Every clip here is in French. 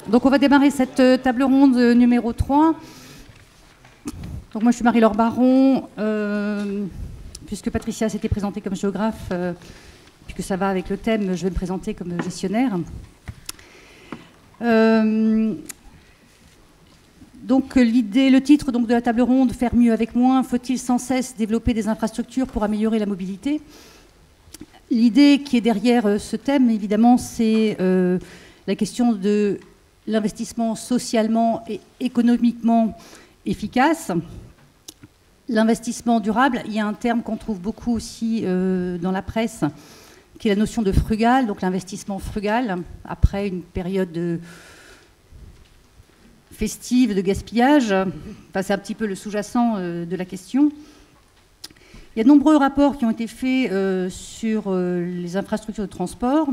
Donc on va démarrer cette table ronde numéro 3. Donc moi je suis Marie-Laure Baron, puisque Patricia s'était présentée comme géographe, puisque ça va avec le thème, je vais me présenter comme gestionnaire. Donc le titre donc, de la table ronde, faire mieux avec moins, faut-il sans cesse développer des infrastructures pour améliorer la mobilité? L'idée qui est derrière ce thème, évidemment, c'est la question de l'investissement socialement et économiquement efficace. L'investissement durable, il y a un terme qu'on trouve beaucoup aussi dans la presse, qui est la notion de frugal, donc l'investissement frugal, après une période festive de gaspillage. Enfin, c'est un petit peu le sous-jacent de la question. Il y a de nombreux rapports qui ont été faits sur les infrastructures de transport,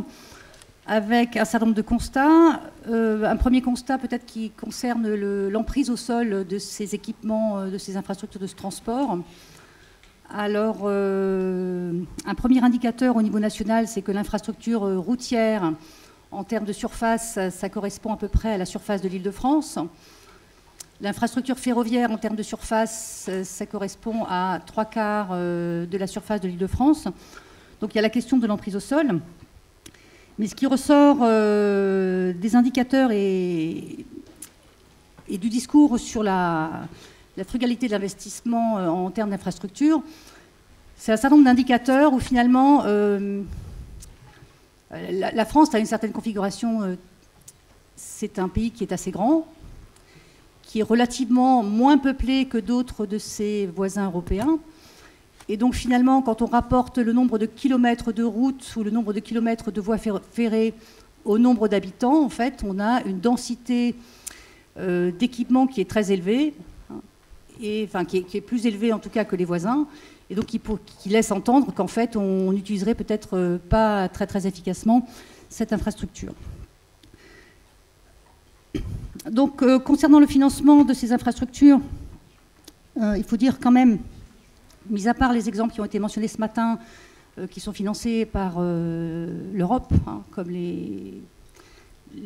avec un certain nombre de constats. Un premier constat peut-être qui concerne l'emprise au sol de ces équipements, de ces infrastructures de ce transport. Alors, un premier indicateur au niveau national, c'est que l'infrastructure routière, en termes de surface, ça correspond à peu près à la surface de l'Île-de-France. L'infrastructure ferroviaire, en termes de surface, ça correspond à 3/4 de la surface de l'Île-de-France. Donc, il y a la question de l'emprise au sol. Mais ce qui ressort des indicateurs et du discours sur la frugalité de l'investissement en termes d'infrastructure, c'est un certain nombre d'indicateurs où finalement la France a une certaine configuration. C'est un pays qui est assez grand, qui est relativement moins peuplé que d'autres de ses voisins européens. Et donc finalement, quand on rapporte le nombre de kilomètres de routes ou le nombre de kilomètres de voies ferrées au nombre d'habitants, en fait, on a une densité d'équipements qui est très élevée, et, enfin, qui est plus élevée en tout cas que les voisins, et donc qui laisse entendre qu'en fait, on n'utiliserait peut-être pas très très efficacement cette infrastructure. Donc, concernant le financement de ces infrastructures, il faut dire quand même, mis à part les exemples qui ont été mentionnés ce matin, qui sont financés par l'Europe, comme les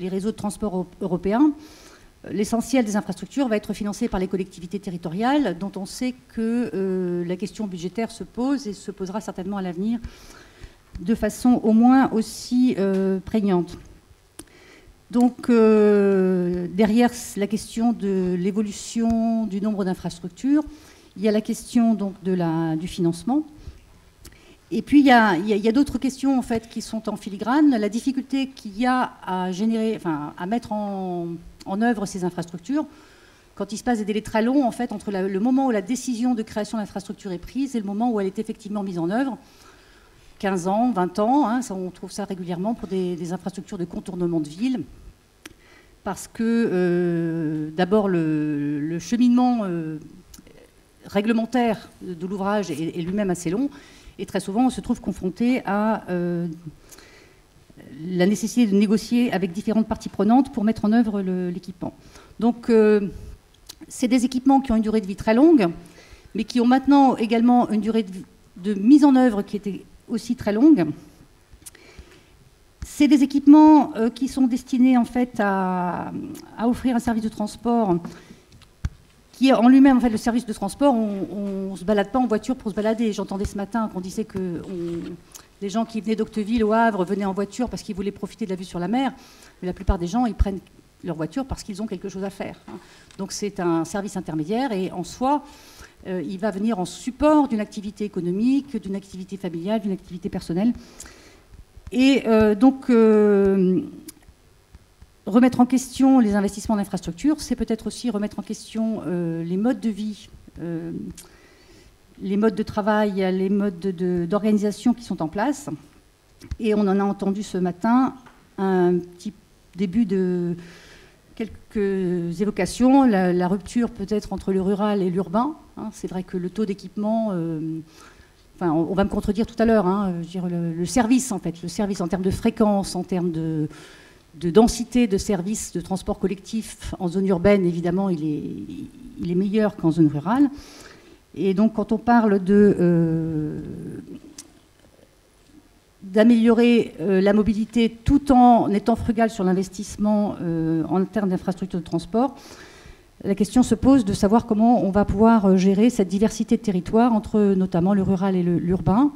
réseaux de transport européens, l'essentiel des infrastructures va être financé par les collectivités territoriales, dont on sait que la question budgétaire se pose et se posera certainement à l'avenir de façon au moins aussi prégnante. Donc, derrière la question de l'évolution du nombre d'infrastructures, il y a la question donc, du financement. Et puis, il y a d'autres questions en fait, qui sont en filigrane. La difficulté qu'il y a à mettre en œuvre ces infrastructures, quand il se passe des délais très longs, en fait, entre le moment où la décision de création d'infrastructure est prise et le moment où elle est effectivement mise en œuvre, 15 ans, 20 ans, ça, on trouve ça régulièrement pour des infrastructures de contournement de ville, parce que d'abord le cheminement réglementaire de l'ouvrage est lui-même assez long, et très souvent on se trouve confronté à la nécessité de négocier avec différentes parties prenantes pour mettre en œuvre l'équipement. Donc c'est des équipements qui ont une durée de vie très longue, mais qui ont maintenant également une durée de mise en œuvre qui était aussi très longue. C'est des équipements qui sont destinés en fait à offrir un service de transport qui est en lui-même, en fait, le service de transport, on ne se balade pas en voiture pour se balader. J'entendais ce matin qu'on disait que les gens qui venaient d'Octeville au Havre venaient en voiture parce qu'ils voulaient profiter de la vue sur la mer. Mais la plupart des gens, ils prennent leur voiture parce qu'ils ont quelque chose à faire. Donc c'est un service intermédiaire et en soi, il va venir en support d'une activité économique, d'une activité familiale, d'une activité personnelle. Et donc, remettre en question les investissements d'infrastructures, c'est peut-être aussi remettre en question les modes de vie, les modes de travail, les modes d'organisation qui sont en place. Et on en a entendu ce matin un petit début de quelques évocations. La rupture peut-être entre le rural et l'urbain. C'est vrai que le taux d'équipement... on va me contredire tout à l'heure, le service en fait, le service en termes de fréquence, en termes de densité de services de transport collectif en zone urbaine, évidemment, il est meilleur qu'en zone rurale. Et donc, quand on parle d'améliorer la mobilité tout en étant frugal sur l'investissement en termes d'infrastructures de transport. La question se pose de savoir comment on va pouvoir gérer cette diversité de territoires entre notamment le rural et l'urbain.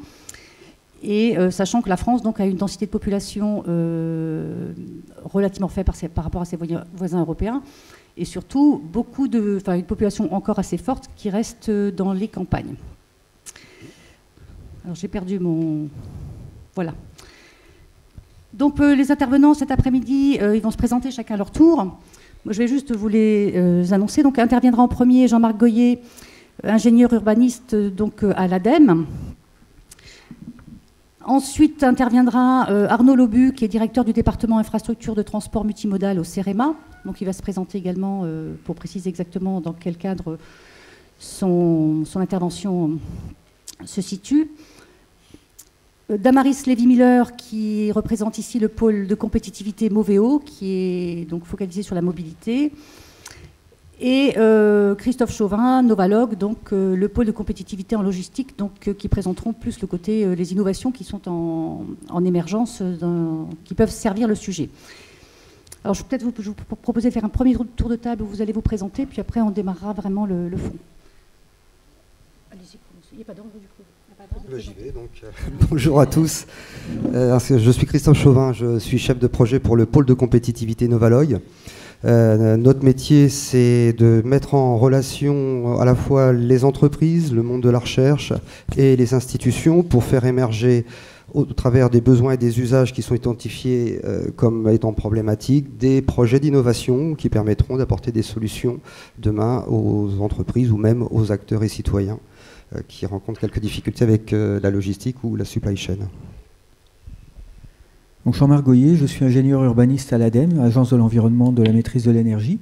Et sachant que la France donc, a une densité de population relativement faible par rapport à ses voisins européens, et surtout une population encore assez forte qui reste dans les campagnes. Alors j'ai perdu mon... Voilà. Donc les intervenants cet après-midi, ils vont se présenter chacun à leur tour. Moi, je vais juste vous les annoncer. Donc interviendra en premier Jean-Marc Goyer, ingénieur urbaniste donc, à l'ADEME. Ensuite interviendra Arnaud Lobu, qui est directeur du département infrastructure de transport multimodal au CEREMA. Donc il va se présenter également pour préciser exactement dans quel cadre son intervention se situe. Damaris Lévy-Miller, qui représente ici le pôle de compétitivité Moveo, qui est donc focalisé sur la mobilité. Et Christophe Chauvin, Novalogue, donc le pôle de compétitivité en logistique, donc, qui présenteront plus le côté, les innovations qui sont en émergence, qui peuvent servir le sujet. Alors je vais peut-être vous proposer de faire un premier tour de table où vous allez vous présenter, puis après on démarrera vraiment le fond. Allez-y, il n'y a pas d'ordre du coup. J'y vais, donc, bonjour à tous. Je suis Christophe Chauvin, je suis chef de projet pour le pôle de compétitivité Novalogue. Notre métier, c'est de mettre en relation à la fois les entreprises, le monde de la recherche et les institutions pour faire émerger, au travers des besoins et des usages qui sont identifiés comme étant problématiques, des projets d'innovation qui permettront d'apporter des solutions demain aux entreprises ou même aux acteurs et citoyens qui rencontrent quelques difficultés avec la logistique ou la supply chain. Donc, Jean-Marc Goyer, je suis ingénieur urbaniste à l'ADEME, Agence de l'environnement, de la maîtrise de l'énergie.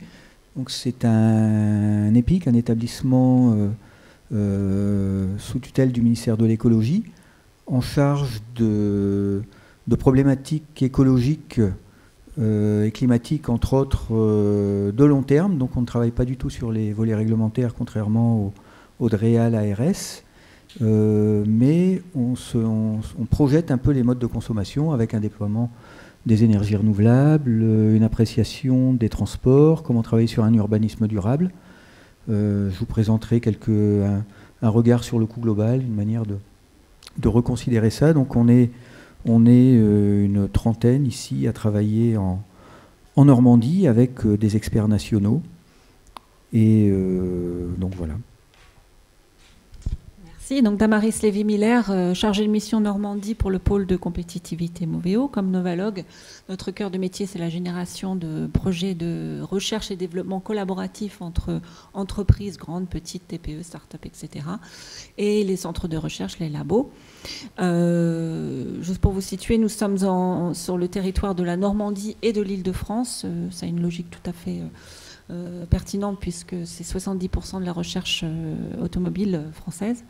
Donc c'est un EPIC, un établissement sous tutelle du ministère de l'écologie, en charge de problématiques écologiques et climatiques, entre autres, de long terme. Donc on ne travaille pas du tout sur les volets réglementaires, contrairement au DREAL ARS. Mais on projette un peu les modes de consommation avec un déploiement des énergies renouvelables, une appréciation des transports, comment travailler sur un urbanisme durable. Je vous présenterai un regard sur le coût global, une manière de reconsidérer ça. Donc on est une trentaine ici à travailler en Normandie avec des experts nationaux. Et donc voilà. Merci. Donc Damaris Lévy-Miller, chargée de mission Normandie pour le pôle de compétitivité Moveo. Comme Novalogue, notre cœur de métier, c'est la génération de projets de recherche et développement collaboratif entre entreprises, grandes, petites, TPE, start-up, etc. et les centres de recherche, les labos. Juste pour vous situer, nous sommes sur le territoire de la Normandie et de l'Île-de-France. Ça a une logique tout à fait pertinente puisque c'est 70% de la recherche automobile française.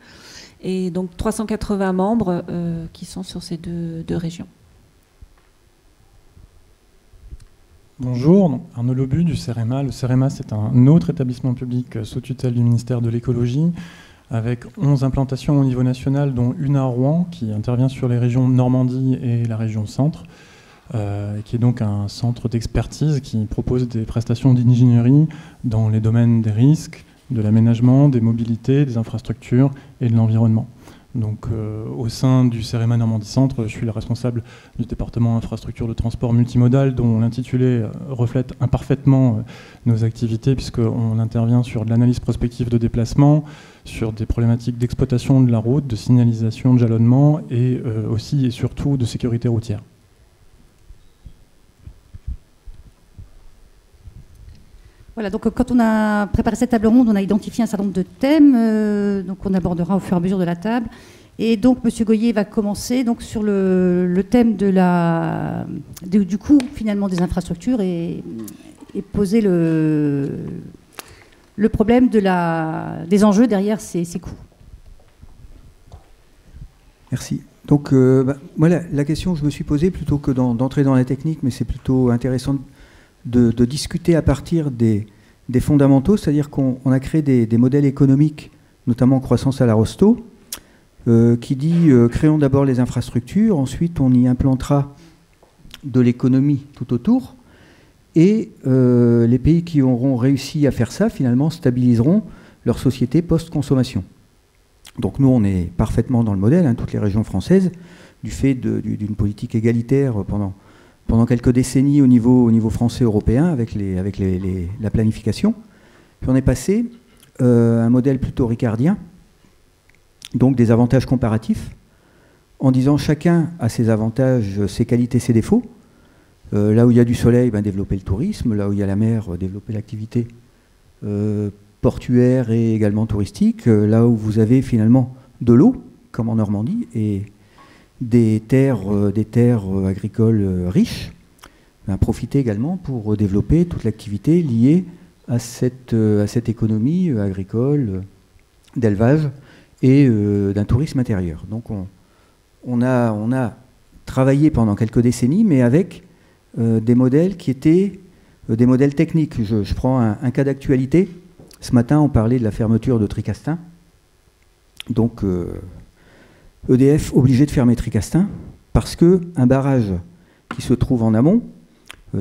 Et donc 380 membres qui sont sur ces deux régions. Bonjour, donc Arnaud Lobu du CEREMA. Le CEREMA, c'est un autre établissement public sous tutelle du ministère de l'écologie, avec 11 implantations au niveau national, dont une à Rouen, qui intervient sur les régions Normandie et la région Centre, qui est donc un centre d'expertise qui propose des prestations d'ingénierie dans les domaines des risques, de l'aménagement, des mobilités, des infrastructures et de l'environnement. Donc, au sein du CEREMA Normandie Centre, je suis le responsable du département infrastructure de transport multimodal, dont l'intitulé reflète imparfaitement nos activités, puisqu'on intervient sur de l'analyse prospective de déplacement, sur des problématiques d'exploitation de la route, de signalisation, de jalonnement, et aussi et surtout de sécurité routière. Voilà, donc quand on a préparé cette table ronde, on a identifié un certain nombre de thèmes, donc on abordera au fur et à mesure de la table. Et donc M. Goyer va commencer donc, sur le thème du coût finalement des infrastructures et poser le problème des enjeux derrière ces coûts. Merci. Donc moi, la question que je me suis posée, plutôt que d'entrer dans la technique, mais c'est plutôt intéressant de discuter à partir des fondamentaux, c'est-à-dire qu'on a créé des modèles économiques, notamment croissance à la Rosto, qui dit créons d'abord les infrastructures, ensuite on y implantera de l'économie tout autour, et les pays qui auront réussi à faire ça, finalement, stabiliseront leur société post-consommation. Donc nous, on est parfaitement dans le modèle, toutes les régions françaises, du fait d'une politique égalitaire pendant quelques décennies au niveau français européen, avec la planification. Puis on est passé à un modèle plutôt ricardien, donc des avantages comparatifs, en disant chacun a ses avantages, ses qualités, ses défauts. Là où il y a du soleil, développer le tourisme. Là où il y a la mer, développer l'activité portuaire et également touristique. Là où vous avez finalement de l'eau, comme en Normandie, et des terres agricoles riches, profiter également pour développer toute l'activité liée à cette économie agricole, d'élevage et d'un tourisme intérieur. Donc on a travaillé pendant quelques décennies, mais avec des modèles qui étaient des modèles techniques. Je prends un cas d'actualité. Ce matin, on parlait de la fermeture de Tricastin. Donc, EDF obligé de fermer Tricastin parce qu'un barrage qui se trouve en amont,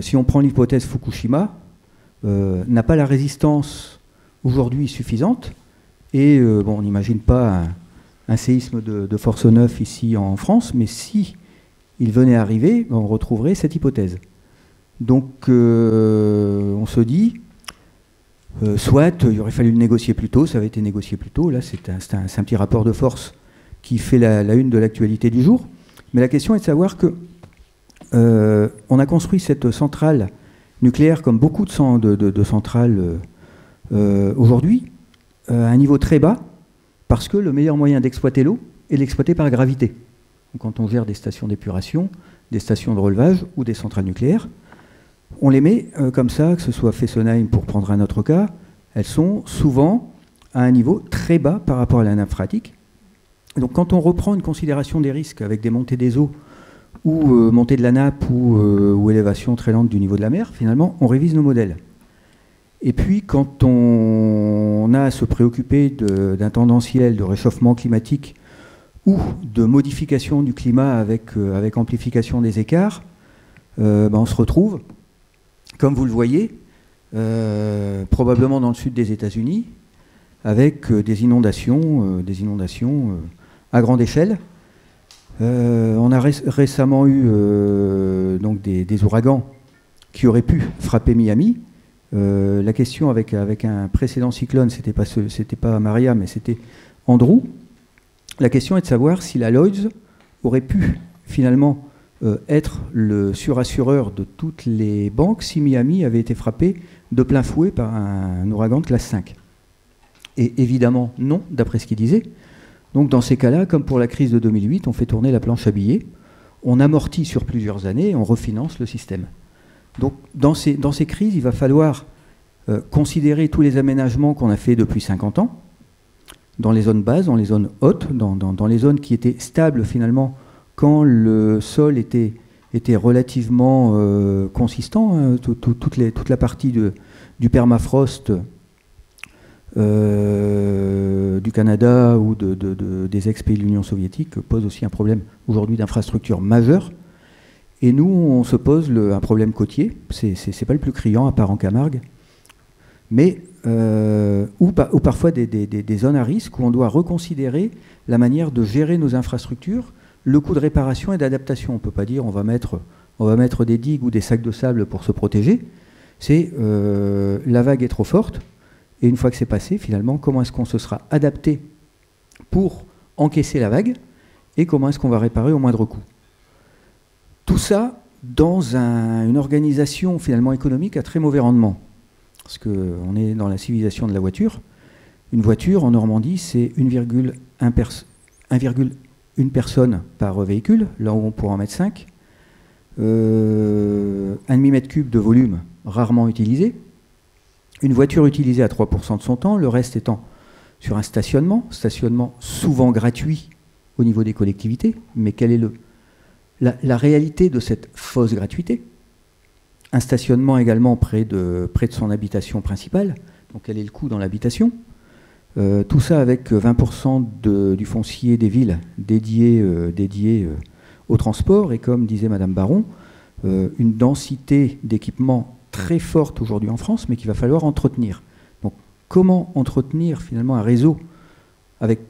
si on prend l'hypothèse Fukushima, n'a pas la résistance aujourd'hui suffisante. Et on n'imagine pas un séisme de force 9 ici en France, mais si il venait à arriver, on retrouverait cette hypothèse. Donc on se dit, soit il aurait fallu le négocier plus tôt, ça avait été négocié plus tôt, là c'est un petit rapport de force qui fait la une de l'actualité du jour. Mais la question est de savoir que on a construit cette centrale nucléaire, comme beaucoup de centrales aujourd'hui, à un niveau très bas, parce que le meilleur moyen d'exploiter l'eau est l'exploiter par gravité. Donc, quand on gère des stations d'épuration, des stations de relevage ou des centrales nucléaires, on les met comme ça, que ce soit Fessenheim pour prendre un autre cas, elles sont souvent à un niveau très bas par rapport à la nappe phréatique. Donc quand on reprend une considération des risques avec des montées des eaux ou montée de la nappe ou élévation très lente du niveau de la mer, finalement on révise nos modèles. Et puis quand on a à se préoccuper d'un tendanciel de réchauffement climatique ou de modification du climat avec amplification des écarts, on se retrouve, comme vous le voyez, probablement dans le sud des États-Unis, avec des inondations à grande échelle. On a récemment eu donc des ouragans qui auraient pu frapper Miami. La question avec un précédent cyclone, c'était pas Maria, mais c'était Andrew. La question est de savoir si la Lloyd's aurait pu finalement être le surassureur de toutes les banques si Miami avait été frappé de plein fouet par un ouragan de classe 5. Et évidemment non, d'après ce qu'il disait. Donc dans ces cas-là, comme pour la crise de 2008, on fait tourner la planche à billets, on amortit sur plusieurs années et on refinance le système. Donc dans ces crises, il va falloir considérer tous les aménagements qu'on a fait depuis 50 ans, dans les zones basses, dans les zones hautes, dans les zones qui étaient stables finalement quand le sol était relativement consistant, toute la partie du permafrost du Canada ou des ex-pays de l'Union soviétique pose aussi un problème aujourd'hui d'infrastructure majeure. Et nous, on se pose un problème côtier, c'est pas le plus criant à part en Camargue, mais ou parfois des zones à risque où on doit reconsidérer la manière de gérer nos infrastructures, le coût de réparation et d'adaptation. On ne peut pas dire on va mettre des digues ou des sacs de sable pour se protéger. C'est la vague est trop forte, et une fois que c'est passé, finalement, comment est-ce qu'on se sera adapté pour encaisser la vague, et comment est-ce qu'on va réparer au moindre coût. Tout ça dans une organisation finalement économique à très mauvais rendement. Parce qu'on est dans la civilisation de la voiture. Une voiture en Normandie, c'est 1,1 personne par véhicule, là où on pourra en mettre 5. 1,5 mètre cube de volume rarement utilisé. Une voiture utilisée à 3% de son temps, le reste étant sur un stationnement souvent gratuit au niveau des collectivités. Mais quelle est la réalité de cette fausse gratuité? Un stationnement également près de son habitation principale. Donc quel est le coût dans l'habitation? Tout ça avec 20% du foncier des villes dédié au transport, et comme disait Madame Baron, une densité d'équipements très forte aujourd'hui en France, mais qu'il va falloir entretenir. Donc, comment entretenir finalement un réseau avec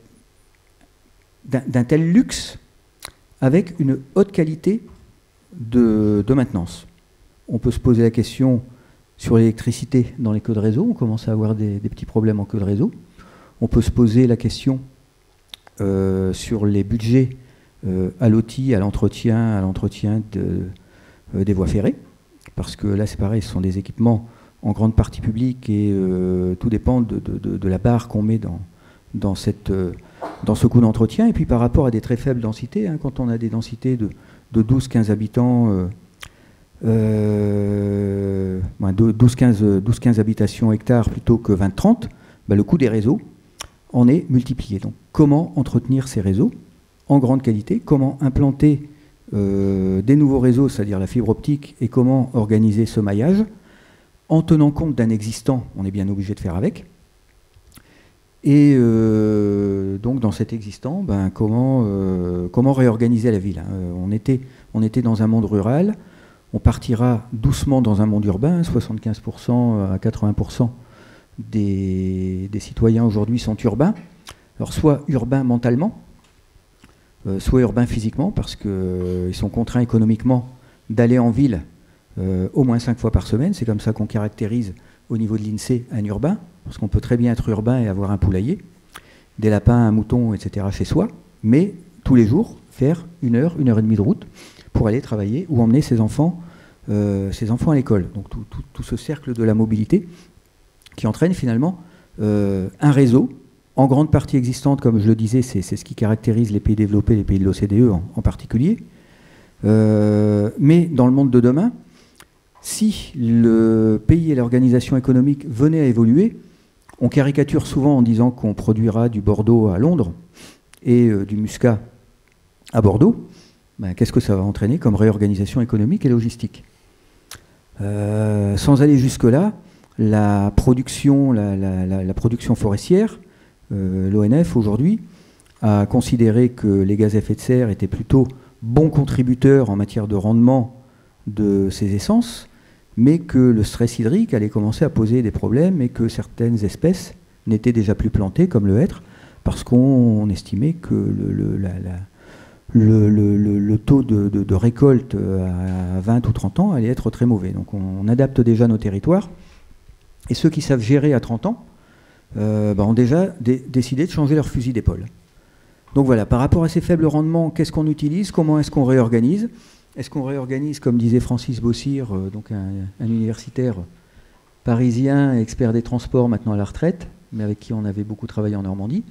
d'un tel luxe, avec une haute qualité de maintenance? On peut se poser la question sur l'électricité dans les queues de réseau. On commence à avoir des petits problèmes en queue de réseau. On peut se poser la question sur les budgets à l'OTI, à l'entretien des voies ferrées, parce que là c'est pareil, ce sont des équipements en grande partie publics, et tout dépend de la barre qu'on met dans ce coût d'entretien. Et puis par rapport à des très faibles densités, hein, quand on a des densités de 12-15 habitants, 12-15 habitations hectares plutôt que 20-30, le coût des réseaux en est multiplié. Donc comment entretenir ces réseaux en grande qualité, comment implanter des nouveaux réseaux, c'est-à-dire la fibre optique, et comment organiser ce maillage en tenant compte d'un existant, on est bien obligé de faire avec. Et donc dans cet existant, comment réorganiser la ville, hein. On était dans un monde rural, on partira doucement dans un monde urbain, 75% à 80% des citoyens aujourd'hui sont urbains. Alors soit urbains mentalement, soit urbains physiquement, parce qu'ils sont contraints économiquement d'aller en ville au moins 5 fois par semaine. C'est comme ça qu'on caractérise au niveau de l'INSEE un urbain, parce qu'on peut très bien être urbain et avoir un poulailler, des lapins, un mouton, etc. chez soi, mais tous les jours faire 1 heure, 1 heure et demie de route pour aller travailler ou emmener ses enfants à l'école. Donc tout ce cercle de la mobilité qui entraîne finalement un réseau en grande partie existante, comme je le disais, c'est ce qui caractérise les pays développés, les pays de l'OCDE en particulier. Mais dans le monde de demain, si le pays et l'organisation économique venaient à évoluer, on caricature souvent en disant qu'on produira du Bordeaux à Londres et du Muscat à Bordeaux. Qu'est-ce que ça va entraîner comme réorganisation économique et logistique? Sans aller jusque-là, la production forestière, l'ONF aujourd'hui, a considéré que les gaz à effet de serre étaient plutôt bons contributeurs en matière de rendement de ces essences, mais que le stress hydrique allait commencer à poser des problèmes et que certaines espèces n'étaient déjà plus plantées, comme le hêtre, parce qu'on estimait que le taux de récolte à 20 ou 30 ans allait être très mauvais. Donc on adapte déjà nos territoires, et ceux qui savent gérer à 30 ans ont déjà décidé de changer leur fusil d'épaule. Donc voilà, par rapport à ces faibles rendements, qu'est-ce qu'on utilise? Comment est-ce qu'on réorganise? Est-ce qu'on réorganise, comme disait Francis Bossir, donc un universitaire parisien, expert des transports, maintenant à la retraite, mais avec qui on avait beaucoup travaillé en Normandie?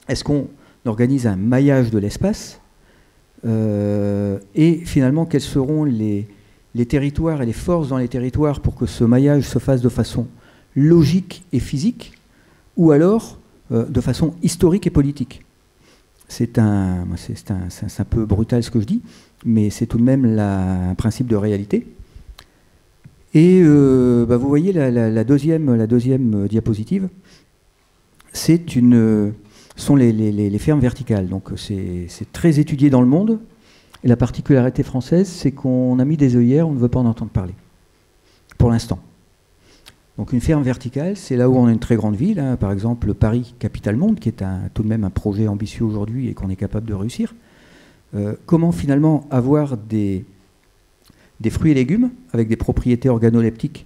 Est-ce qu'on organise un maillage de l'espace? Et finalement, quels seront les territoires et les forces dans les territoires pour que ce maillage se fasse de façon logique et physique, ou alors de façon historique et politique? C'est un peu brutal ce que je dis, mais c'est tout de même un principe de réalité. Et vous voyez la deuxième diapositive, sont les fermes verticales. Donc c'est très étudié dans le monde, et la particularité française, c'est qu'on a mis des œillères, on ne veut pas en entendre parler, pour l'instant. Donc une ferme verticale, c'est là où on a une très grande ville, hein, par exemple Paris, capitale monde, qui est tout de même un projet ambitieux aujourd'hui et qu'on est capable de réussir. Comment finalement avoir des fruits et légumes avec des propriétés organoleptiques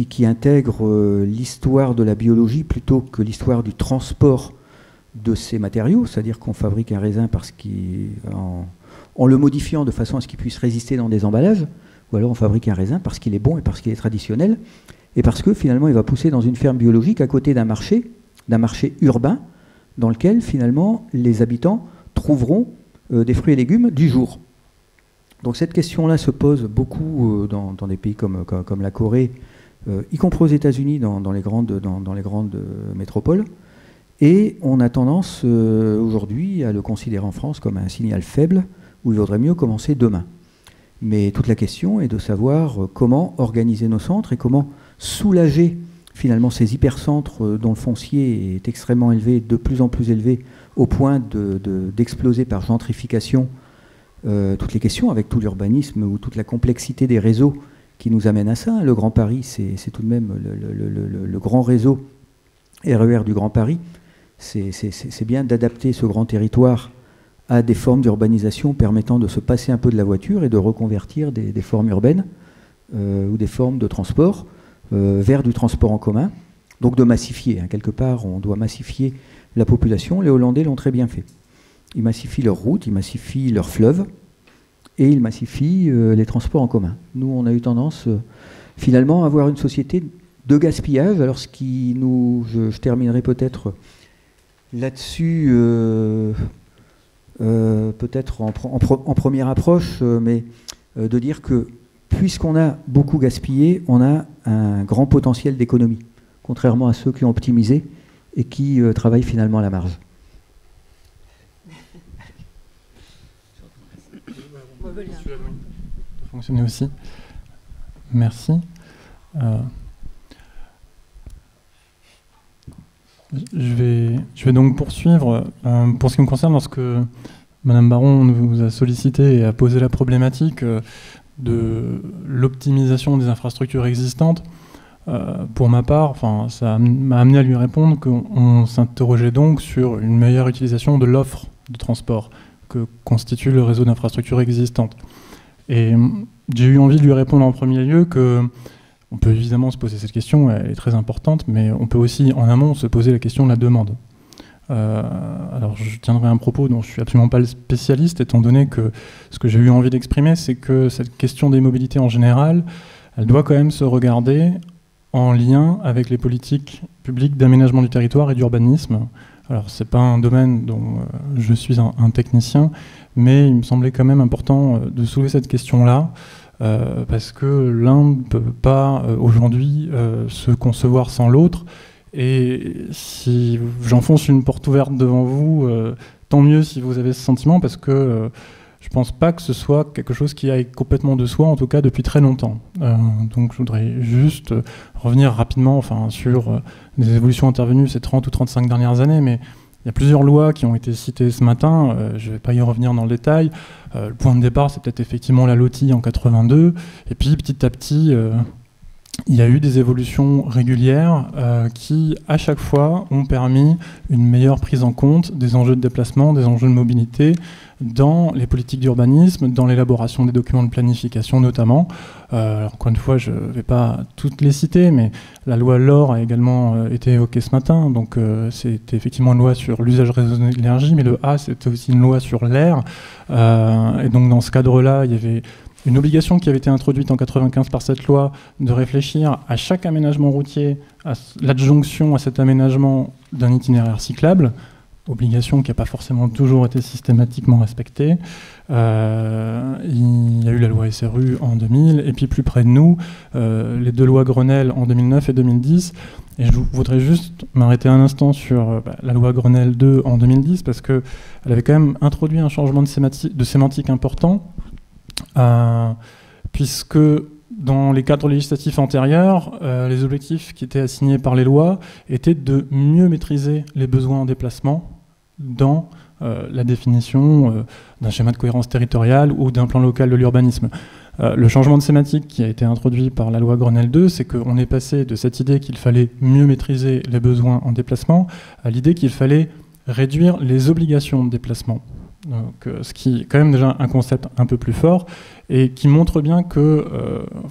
qui intègrent l'histoire de la biologie plutôt que l'histoire du transport de ces matériaux, c'est-à-dire qu'on fabrique un raisin en le modifiant de façon à ce qu'il puisse résister dans des emballages, ou alors on fabrique un raisin parce qu'il est bon et parce qu'il est traditionnel, et parce que finalement il va pousser dans une ferme biologique à côté d'un marché urbain, dans lequel finalement les habitants trouveront des fruits et légumes du jour. Donc cette question-là se pose beaucoup dans des pays comme la Corée, y compris aux États-Unis, dans les grandes métropoles. Et on a tendance aujourd'hui à le considérer en France comme un signal faible, où il vaudrait mieux commencer demain. Mais toute la question est de savoir comment organiser nos centres et comment soulager finalement ces hypercentres dont le foncier est extrêmement élevé, de plus en plus élevé, au point d'exploser par gentrification. Toutes les questions avec tout l'urbanisme ou toute la complexité des réseaux qui nous amène à ça. Le Grand Paris, c'est tout de même le grand réseau RER du Grand Paris. C'est bien d'adapter ce grand territoire à des formes d'urbanisation permettant de se passer un peu de la voiture et de reconvertir des formes urbaines ou des formes de transport vers du transport en commun. Donc de massifier. Quelque part, on doit massifier la population. Les Hollandais l'ont très bien fait. Ils massifient leurs routes, ils massifient leurs fleuves et ils massifient les transports en commun. Nous, on a eu tendance finalement à avoir une société de gaspillage. Alors ce qui nous... Je terminerai peut-être là-dessus, peut-être en première approche, mais de dire que puisqu'on a beaucoup gaspillé, on a un grand potentiel d'économie, contrairement à ceux qui ont optimisé et qui travaillent finalement à la marge. Ça peut fonctionner aussi. Merci. Je vais donc poursuivre. Pour ce qui me concerne, lorsque Madame Baron nous a sollicité et a posé la problématique de l'optimisation des infrastructures existantes, pour ma part, ça m'a amené à lui répondre qu'on s'interrogeait donc sur une meilleure utilisation de l'offre de transport que constitue le réseau d'infrastructures existantes. Et j'ai eu envie de lui répondre en premier lieu que on peut évidemment se poser cette question, elle est très importante, mais on peut aussi en amont se poser la question de la demande. Alors je tiendrai un propos dont je ne suis absolument pas le spécialiste, étant donné que ce que j'ai eu envie d'exprimer, c'est que cette question des mobilités en général, elle doit quand même se regarder en lien avec les politiques publiques d'aménagement du territoire et d'urbanisme. Alors ce n'est pas un domaine dont je suis un technicien, mais il me semblait quand même important de soulever cette question-là, parce que l'un ne peut pas aujourd'hui se concevoir sans l'autre. Et si j'enfonce une porte ouverte devant vous, tant mieux si vous avez ce sentiment, parce que je ne pense pas que ce soit quelque chose qui aille complètement de soi, en tout cas depuis très longtemps. Donc je voudrais juste revenir rapidement sur des évolutions intervenues ces 30 ou 35 dernières années, mais il y a plusieurs lois qui ont été citées ce matin, je ne vais pas y revenir dans le détail. Le point de départ, c'est peut-être effectivement la LOTI en 82, et puis petit à petit... il y a eu des évolutions régulières qui, à chaque fois, ont permis une meilleure prise en compte des enjeux de déplacement, des enjeux de mobilité dans les politiques d'urbanisme, dans l'élaboration des documents de planification notamment. Alors, encore une fois, je ne vais pas toutes les citer, mais la loi LOR a également été évoquée ce matin. Donc, c'était effectivement une loi sur l'usage raisonné de l'énergie, mais le A, c'était aussi une loi sur l'air. Et donc, dans ce cadre-là, il y avait... une obligation qui avait été introduite en 1995 par cette loi de réfléchir à chaque aménagement routier, à l'adjonction à cet aménagement d'un itinéraire cyclable, obligation qui n'a pas forcément toujours été systématiquement respectée. Il y a eu la loi SRU en 2000, et puis plus près de nous, les deux lois Grenelle en 2009 et 2010. Et je voudrais juste m'arrêter un instant sur la loi Grenelle 2 en 2010, parce qu'elle avait quand même introduit un changement de sémantique important, puisque dans les cadres législatifs antérieurs, les objectifs qui étaient assignés par les lois étaient de mieux maîtriser les besoins en déplacement dans la définition d'un schéma de cohérence territoriale ou d'un plan local de l'urbanisme. Le changement de sémantique qui a été introduit par la loi Grenelle 2, c'est qu'on est passé de cette idée qu'il fallait mieux maîtriser les besoins en déplacement à l'idée qu'il fallait réduire les obligations de déplacement. Donc, ce qui est quand même déjà un concept un peu plus fort et qui montre bien que,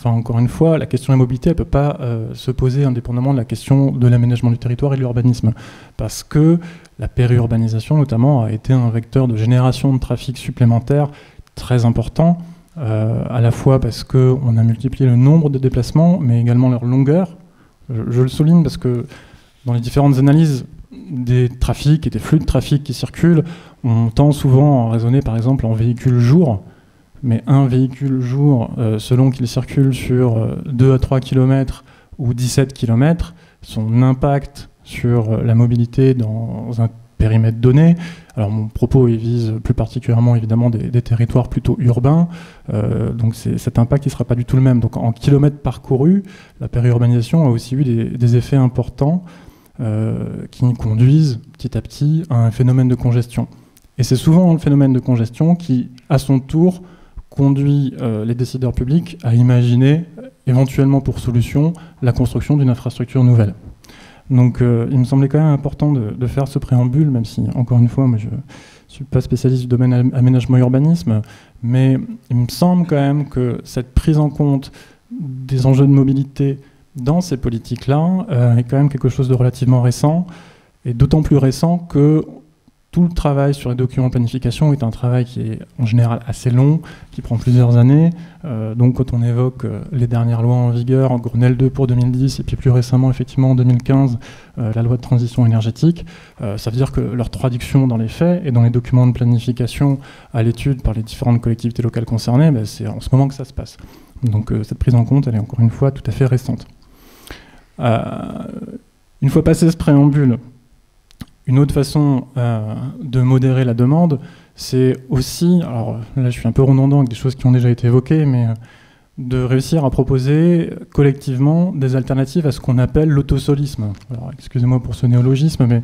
encore une fois, la question de la mobilité ne peut pas se poser indépendamment de la question de l'aménagement du territoire et de l'urbanisme, parce que la périurbanisation notamment a été un vecteur de génération de trafic supplémentaire très important, à la fois parce qu'on a multiplié le nombre de déplacements, mais également leur longueur. Je le souligne parce que dans les différentes analyses des trafics et des flux de trafic qui circulent, on tend souvent à raisonner par exemple en véhicule jour, mais un véhicule jour, selon qu'il circule sur 2 à 3 km ou 17 km, son impact sur la mobilité dans un périmètre donné. Alors mon propos il vise plus particulièrement évidemment des territoires plutôt urbains, donc cet impact ne sera pas du tout le même. Donc en kilomètres parcourus, la périurbanisation a aussi eu des effets importants qui conduisent petit à petit à un phénomène de congestion. Et c'est souvent le phénomène de congestion qui, à son tour, conduit les décideurs publics à imaginer, éventuellement pour solution, la construction d'une infrastructure nouvelle. Donc il me semblait quand même important de faire ce préambule, même si, encore une fois, moi je ne suis pas spécialiste du domaine aménagement-urbanisme, mais il me semble quand même que cette prise en compte des enjeux de mobilité dans ces politiques-là est quand même quelque chose de relativement récent, et d'autant plus récent que tout le travail sur les documents de planification est un travail qui est en général assez long, qui prend plusieurs années. Donc quand on évoque les dernières lois en vigueur, Grenelle 2 pour 2010, et puis plus récemment, effectivement, en 2015, la loi de transition énergétique, ça veut dire que leur traduction dans les faits et dans les documents de planification à l'étude par les différentes collectivités locales concernées, c'est en ce moment que ça se passe. Donc cette prise en compte, elle est encore une fois tout à fait récente. Une fois passé ce préambule, une autre façon de modérer la demande, c'est aussi, alors là je suis un peu redondant avec des choses qui ont déjà été évoquées, mais de réussir à proposer collectivement des alternatives à ce qu'on appelle l'autosolisme. Alors excusez-moi pour ce néologisme, mais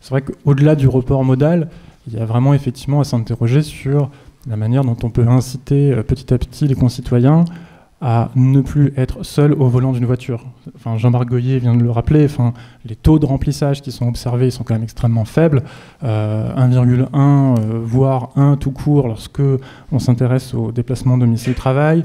c'est vrai qu'au-delà du report modal, il y a vraiment effectivement à s'interroger sur la manière dont on peut inciter petit à petit les concitoyens à ne plus être seul au volant d'une voiture. Enfin, Jean-Marc Goyer vient de le rappeler, les taux de remplissage qui sont observés sont quand même extrêmement faibles, 1,1 voire 1 tout court lorsque on s'intéresse au déplacement domicile-travail.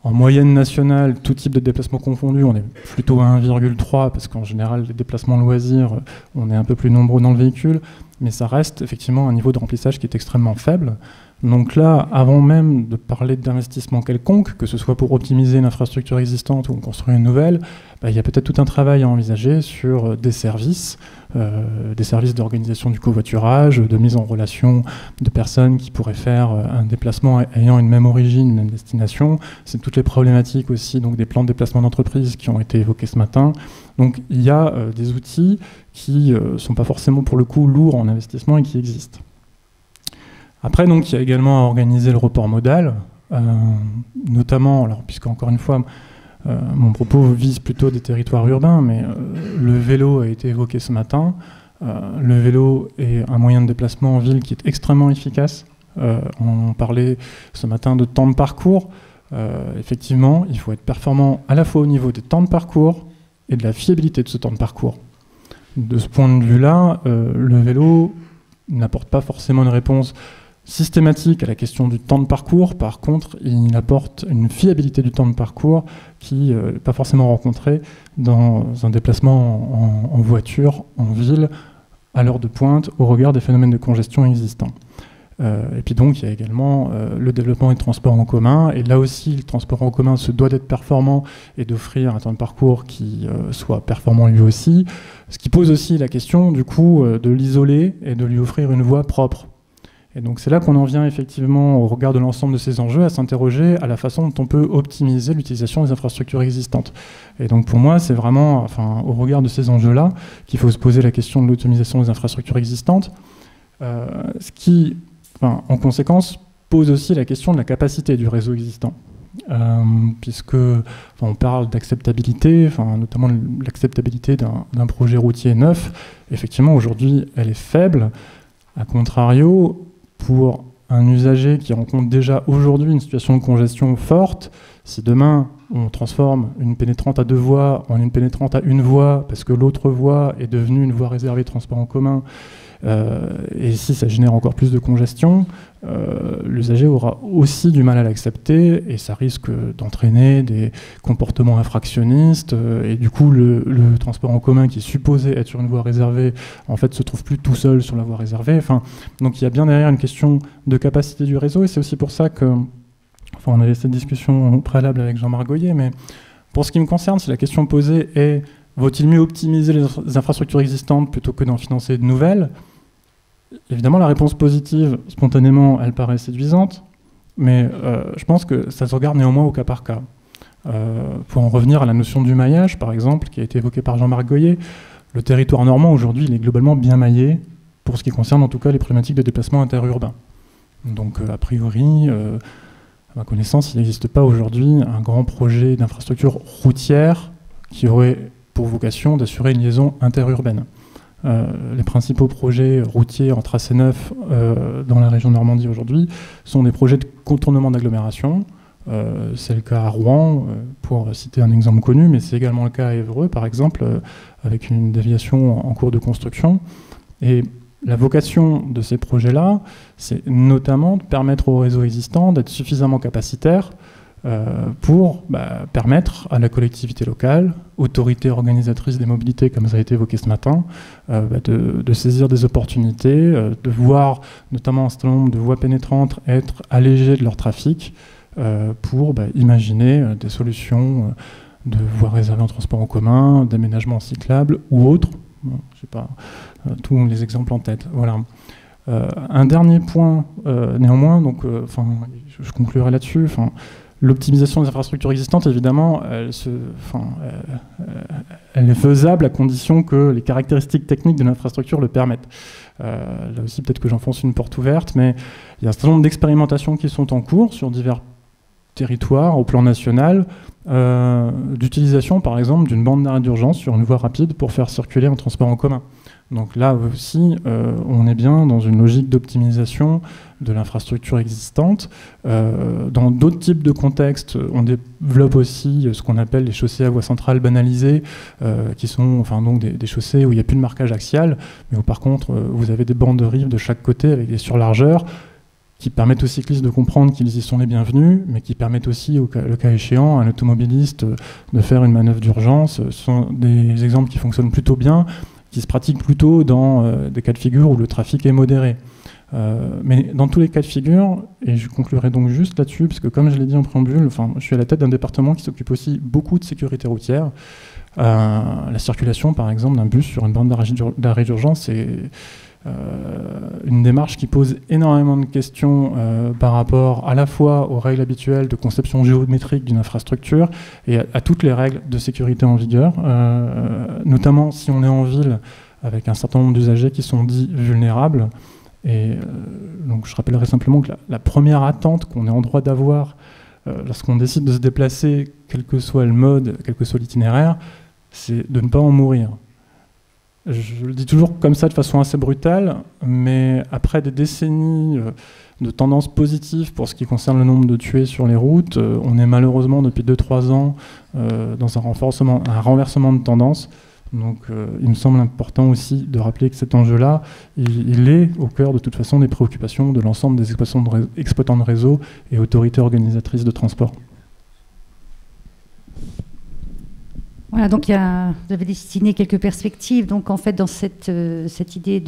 En moyenne nationale, tout type de déplacement confondu, on est plutôt à 1,3 parce qu'en général, les déplacements loisirs, on est un peu plus nombreux dans le véhicule, mais ça reste effectivement un niveau de remplissage qui est extrêmement faible. Donc là, avant même de parler d'investissement quelconque, que ce soit pour optimiser une infrastructure existante ou construire une nouvelle, il y a peut-être tout un travail à envisager sur des services d'organisation du covoiturage, de mise en relation de personnes qui pourraient faire un déplacement ayant une même origine, une même destination. C'est toutes les problématiques aussi donc, des plans de déplacement d'entreprise qui ont été évoqués ce matin. Donc il y a des outils qui ne sont pas forcément pour le coup lourds en investissement et qui existent. Après, donc, il y a également à organiser le report modal, notamment, alors, puisque encore une fois, mon propos vise plutôt des territoires urbains, mais le vélo a été évoqué ce matin. Le vélo est un moyen de déplacement en ville qui est extrêmement efficace. On parlait ce matin de temps de parcours. Effectivement, il faut être performant à la fois au niveau des temps de parcours et de la fiabilité de ce temps de parcours. De ce point de vue-là, le vélo n'apporte pas forcément une réponse systématique à la question du temps de parcours. Par contre, il apporte une fiabilité du temps de parcours qui n'est pas forcément rencontrée dans un déplacement en voiture, en ville, à l'heure de pointe, au regard des phénomènes de congestion existants. Et puis donc, il y a également le développement des transports en commun. Et là aussi, le transport en commun se doit d'être performant et d'offrir un temps de parcours qui soit performant lui aussi. Ce qui pose aussi la question, du coup, de l'isoler et de lui offrir une voie propre. Et donc c'est là qu'on en vient effectivement, au regard de l'ensemble de ces enjeux, à s'interroger à la façon dont on peut optimiser l'utilisation des infrastructures existantes. Et donc pour moi, c'est vraiment, au regard de ces enjeux-là, qu'il faut se poser la question de l'optimisation des infrastructures existantes, ce qui, en conséquence, pose aussi la question de la capacité du réseau existant. Puisque on parle d'acceptabilité, notamment l'acceptabilité d'un projet routier neuf. Effectivement, aujourd'hui, elle est faible. A contrario, pour un usager qui rencontre déjà aujourd'hui une situation de congestion forte, si demain on transforme une pénétrante à 2 voies en une pénétrante à 1 voie parce que l'autre voie est devenue une voie réservée de transport en commun, et si ça génère encore plus de congestion, l'usager aura aussi du mal à l'accepter et ça risque d'entraîner des comportements infractionnistes et du coup le transport en commun qui est supposé être sur une voie réservée en fait se trouve plus tout seul sur la voie réservée. Donc il y a bien derrière une question de capacité du réseau et c'est aussi pour ça que on avait cette discussion au préalable avec Jean-Marc Goyer, mais pour ce qui me concerne, si la question posée est vaut-il mieux optimiser les infrastructures existantes plutôt que d'en financer de nouvelles? Évidemment, la réponse positive, spontanément, elle paraît séduisante, mais je pense que ça se regarde néanmoins au cas par cas. Pour en revenir à la notion du maillage, par exemple, qui a été évoquée par Jean-Marc Goyer, le territoire normand, aujourd'hui, il est globalement bien maillé pour ce qui concerne en tout cas les problématiques de déplacement interurbain. Donc a priori, à ma connaissance, il n'existe pas aujourd'hui un grand projet d'infrastructure routière qui aurait pour vocation d'assurer une liaison interurbaine. Les principaux projets routiers en tracé neuf dans la région Normandie aujourd'hui sont des projets de contournement d'agglomération. C'est le cas à Rouen, pour citer un exemple connu, mais c'est également le cas à Évreux, par exemple, avec une déviation en cours de construction. Et la vocation de ces projets-là, c'est notamment de permettre au réseau existant d'être suffisamment capacitaire pour permettre à la collectivité locale, autorité organisatrice des mobilités, comme ça a été évoqué ce matin, de saisir des opportunités, de voir notamment un certain nombre de voies pénétrantes être allégées de leur trafic pour imaginer des solutions de voies réservées en transport en commun, d'aménagement cyclable ou autres. Bon, je n'ai pas tous les exemples en tête. Voilà. Un dernier point, néanmoins, donc, je conclurai là-dessus. L'optimisation des infrastructures existantes, évidemment, elle est faisable à condition que les caractéristiques techniques de l'infrastructure le permettent. Là aussi, peut-être que j'enfonce une porte ouverte, mais il y a un certain nombre d'expérimentations qui sont en cours sur divers territoires au plan national, d'utilisation, par exemple, d'une bande d'arrêt d'urgence sur une voie rapide pour faire circuler un transport en commun. Donc là aussi, on est bien dans une logique d'optimisation de l'infrastructure existante. Dans d'autres types de contextes, on développe aussi ce qu'on appelle les chaussées à voie centrale banalisées, qui sont donc des chaussées où il n'y a plus de marquage axial, mais où par contre, vous avez des bandes de rive de chaque côté avec des surlargeurs qui permettent aux cyclistes de comprendre qu'ils y sont les bienvenus, mais qui permettent aussi, le cas échéant, à un automobiliste de faire une manœuvre d'urgence. Ce sont des exemples qui fonctionnent plutôt bien, qui se pratiquent plutôt dans des cas de figure où le trafic est modéré. Mais dans tous les cas de figure, et je conclurai donc juste là-dessus, parce que comme je l'ai dit en préambule, je suis à la tête d'un département qui s'occupe aussi beaucoup de sécurité routière. La circulation, par exemple, d'un bus sur une bande d'arrêt d'urgence, c'est une démarche qui pose énormément de questions par rapport à la fois aux règles habituelles de conception géométrique d'une infrastructure et à toutes les règles de sécurité en vigueur, notamment si on est en ville avec un certain nombre d'usagers qui sont dits vulnérables. Et donc je rappellerai simplement que la première attente qu'on est en droit d'avoir lorsqu'on décide de se déplacer, quel que soit le mode, quel que soit l'itinéraire, c'est de ne pas en mourir. Je le dis toujours comme ça de façon assez brutale, mais après des décennies de tendances positives pour ce qui concerne le nombre de tués sur les routes, on est malheureusement depuis 2-3 ans dans un renversement de tendance. Donc il me semble important aussi de rappeler que cet enjeu-là, il est au cœur de toute façon des préoccupations de l'ensemble des exploitants de réseau et autorités organisatrices de transport. Voilà, donc vous avez dessiné quelques perspectives. Donc en fait, dans cette idée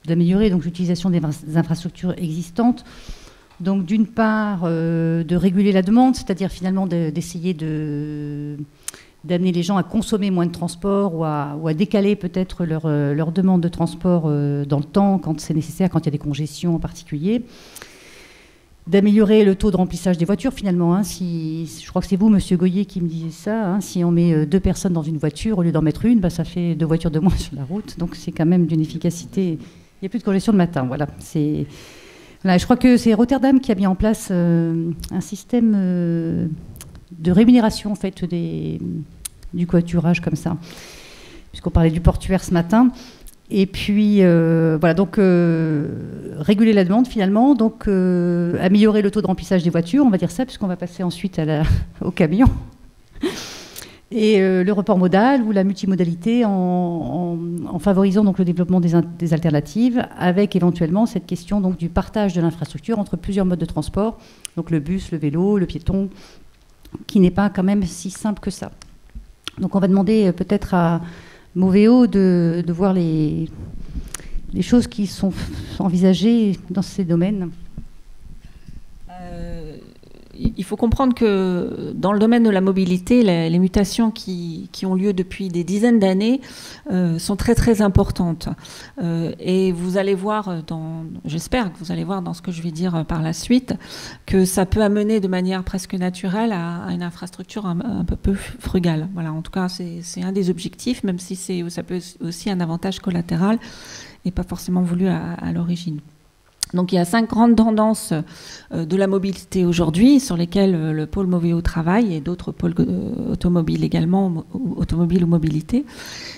d'améliorer l'utilisation des infrastructures existantes, donc d'une part de réguler la demande, c'est-à-dire finalement d'essayer d'amener les gens à consommer moins de transport ou à décaler peut-être leur demande de transport dans le temps quand c'est nécessaire, quand il y a des congestions en particulier. D'améliorer le taux de remplissage des voitures, finalement. Hein, je crois que c'est vous, Monsieur Goyer, qui me disiez ça. Hein, si on met 2 personnes dans une voiture, au lieu d'en mettre une, ça fait 2 voitures de moins sur la route. Donc c'est quand même d'une efficacité. Il n'y a plus de congestion le matin. Voilà. Je crois que c'est Rotterdam qui a mis en place un système de rémunération en fait, du covoiturage comme ça. Puisqu'on parlait du portuaire ce matin. Et puis, voilà, donc réguler la demande finalement, donc améliorer le taux de remplissage des voitures, on va dire ça, puisqu'on va passer ensuite au camion. Et le report modal ou la multimodalité en favorisant donc le développement des alternatives, avec éventuellement cette question donc, du partage de l'infrastructure entre plusieurs modes de transport, donc le bus, le vélo, le piéton, qui n'est pas quand même si simple que ça. Donc on va demander peut-être à Moveo de voir les choses qui sont envisagées dans ces domaines. Il Il faut comprendre que dans le domaine de la mobilité, les mutations qui ont lieu depuis des dizaines d'années sont très très importantes. Et vous allez voir, j'espère que vous allez voir dans ce que je vais dire par la suite, que ça peut amener de manière presque naturelle à une infrastructure un peu frugale. Voilà, en tout cas, c'est un des objectifs, même si ça peut aussi un avantage collatéral et pas forcément voulu à l'origine. Donc il y a 5 grandes tendances de la mobilité aujourd'hui sur lesquelles le pôle Moveo travaille et d'autres pôles automobiles également, automobile ou mobilité.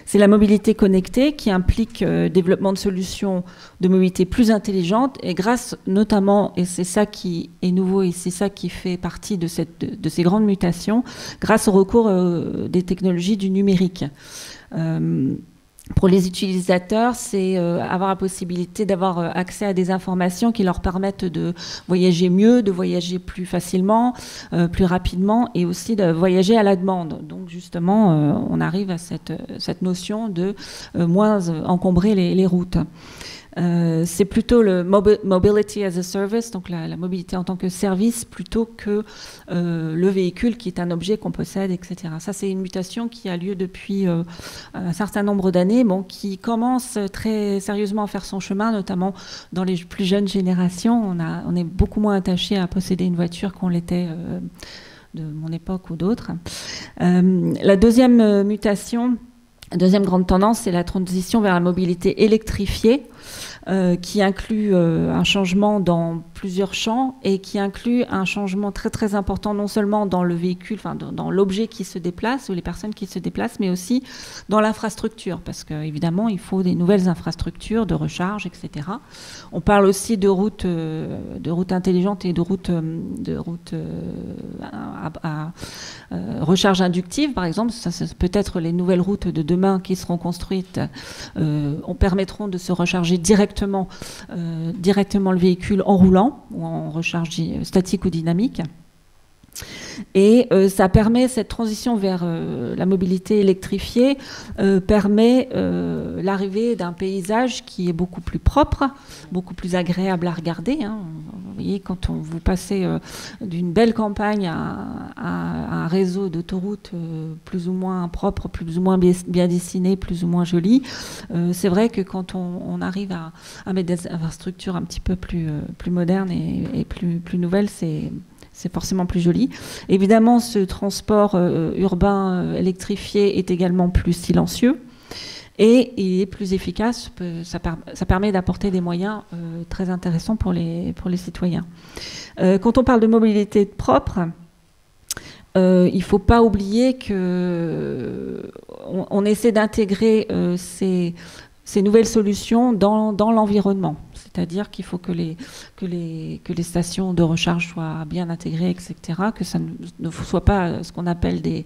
C'est la mobilité connectée qui implique développement de solutions de mobilité plus intelligentes et grâce notamment, et c'est ça qui est nouveau et c'est ça qui fait partie de ces grandes mutations, grâce au recours des technologies du numérique. Pour les utilisateurs, c'est avoir la possibilité d'avoir accès à des informations qui leur permettent de voyager mieux, de voyager plus facilement, plus rapidement et aussi de voyager à la demande. Donc justement, on arrive à cette notion de moins encombrer les routes. C'est plutôt le mobility as a service, donc la mobilité en tant que service, plutôt que le véhicule qui est un objet qu'on possède, etc. Ça, c'est une mutation qui a lieu depuis un certain nombre d'années, qui commence très sérieusement à faire son chemin, notamment dans les plus jeunes générations. On est beaucoup moins attaché à posséder une voiture qu'on l'était de mon époque ou d'autres. La deuxième mutation, la deuxième grande tendance, c'est la transition vers la mobilité électrifiée, qui inclut un changement dans plusieurs champs et qui inclut un changement très très important non seulement dans le véhicule, enfin dans l'objet qui se déplace ou les personnes qui se déplacent, mais aussi dans l'infrastructure, parce qu'évidemment il faut des nouvelles infrastructures de recharge, etc. On parle aussi de routes intelligentes et de routes à recharge inductive, par exemple. Ça peut être les nouvelles routes de demain qui seront construites, permettront de se recharger directement le véhicule en roulant ou en recharge statique ou dynamique. Et ça permet, cette transition vers la mobilité électrifiée permet l'arrivée d'un paysage qui est beaucoup plus propre, beaucoup plus agréable à regarder. Vous voyez, quand vous passez d'une belle campagne à un réseau d'autoroutes plus ou moins propre, plus ou moins bien dessiné, plus ou moins joli, c'est vrai que quand on arrive à mettre des infrastructures un petit peu plus modernes et plus nouvelles, c'est forcément plus joli. Évidemment, ce transport urbain électrifié est également plus silencieux et il est plus efficace. Ça permet d'apporter des moyens très intéressants pour les citoyens. Quand on parle de mobilité propre, il ne faut pas oublier qu'on essaie d'intégrer ces nouvelles solutions dans l'environnement. C'est-à-dire qu'il faut que les stations de recharge soient bien intégrées, etc., que ça ne soit pas ce qu'on appelle des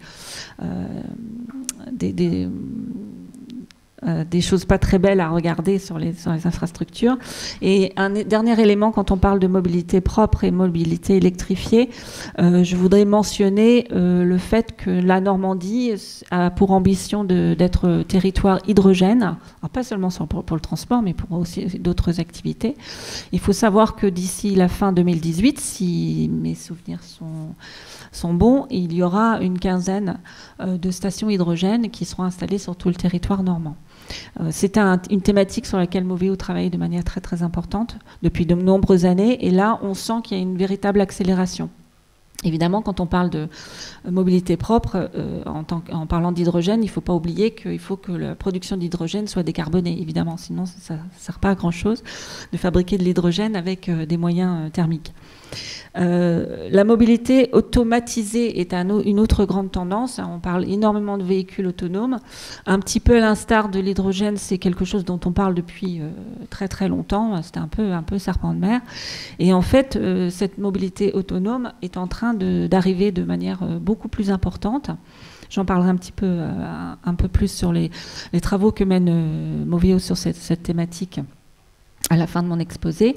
choses pas très belles à regarder sur les infrastructures. Et un dernier élément, quand on parle de mobilité propre et mobilité électrifiée, je voudrais mentionner le fait que la Normandie a pour ambition d'être territoire hydrogène, alors pas seulement pour le transport, mais pour aussi d'autres activités. Il faut savoir que d'ici la fin 2018, si mes souvenirs sont bons, il y aura une quinzaine de stations hydrogènes qui seront installées sur tout le territoire normand. C'est une thématique sur laquelle Moveo travaille de manière très très importante depuis de nombreuses années, et là on sent qu'il y a une véritable accélération. Évidemment, quand on parle de mobilité propre, en parlant d'hydrogène, il ne faut pas oublier qu'il faut que la production d'hydrogène soit décarbonée, évidemment, sinon ça ne sert pas à grand-chose de fabriquer de l'hydrogène avec des moyens thermiques. La mobilité automatisée est une autre grande tendance. On parle énormément de véhicules autonomes. Un petit peu à l'instar de l'hydrogène, c'est quelque chose dont on parle depuis très très longtemps. C'est un peu serpent de mer. Et en fait, cette mobilité autonome est en train d'arriver de manière beaucoup plus importante. J'en parlerai un peu plus sur les travaux que mène Moveo sur cette thématique à la fin de mon exposé.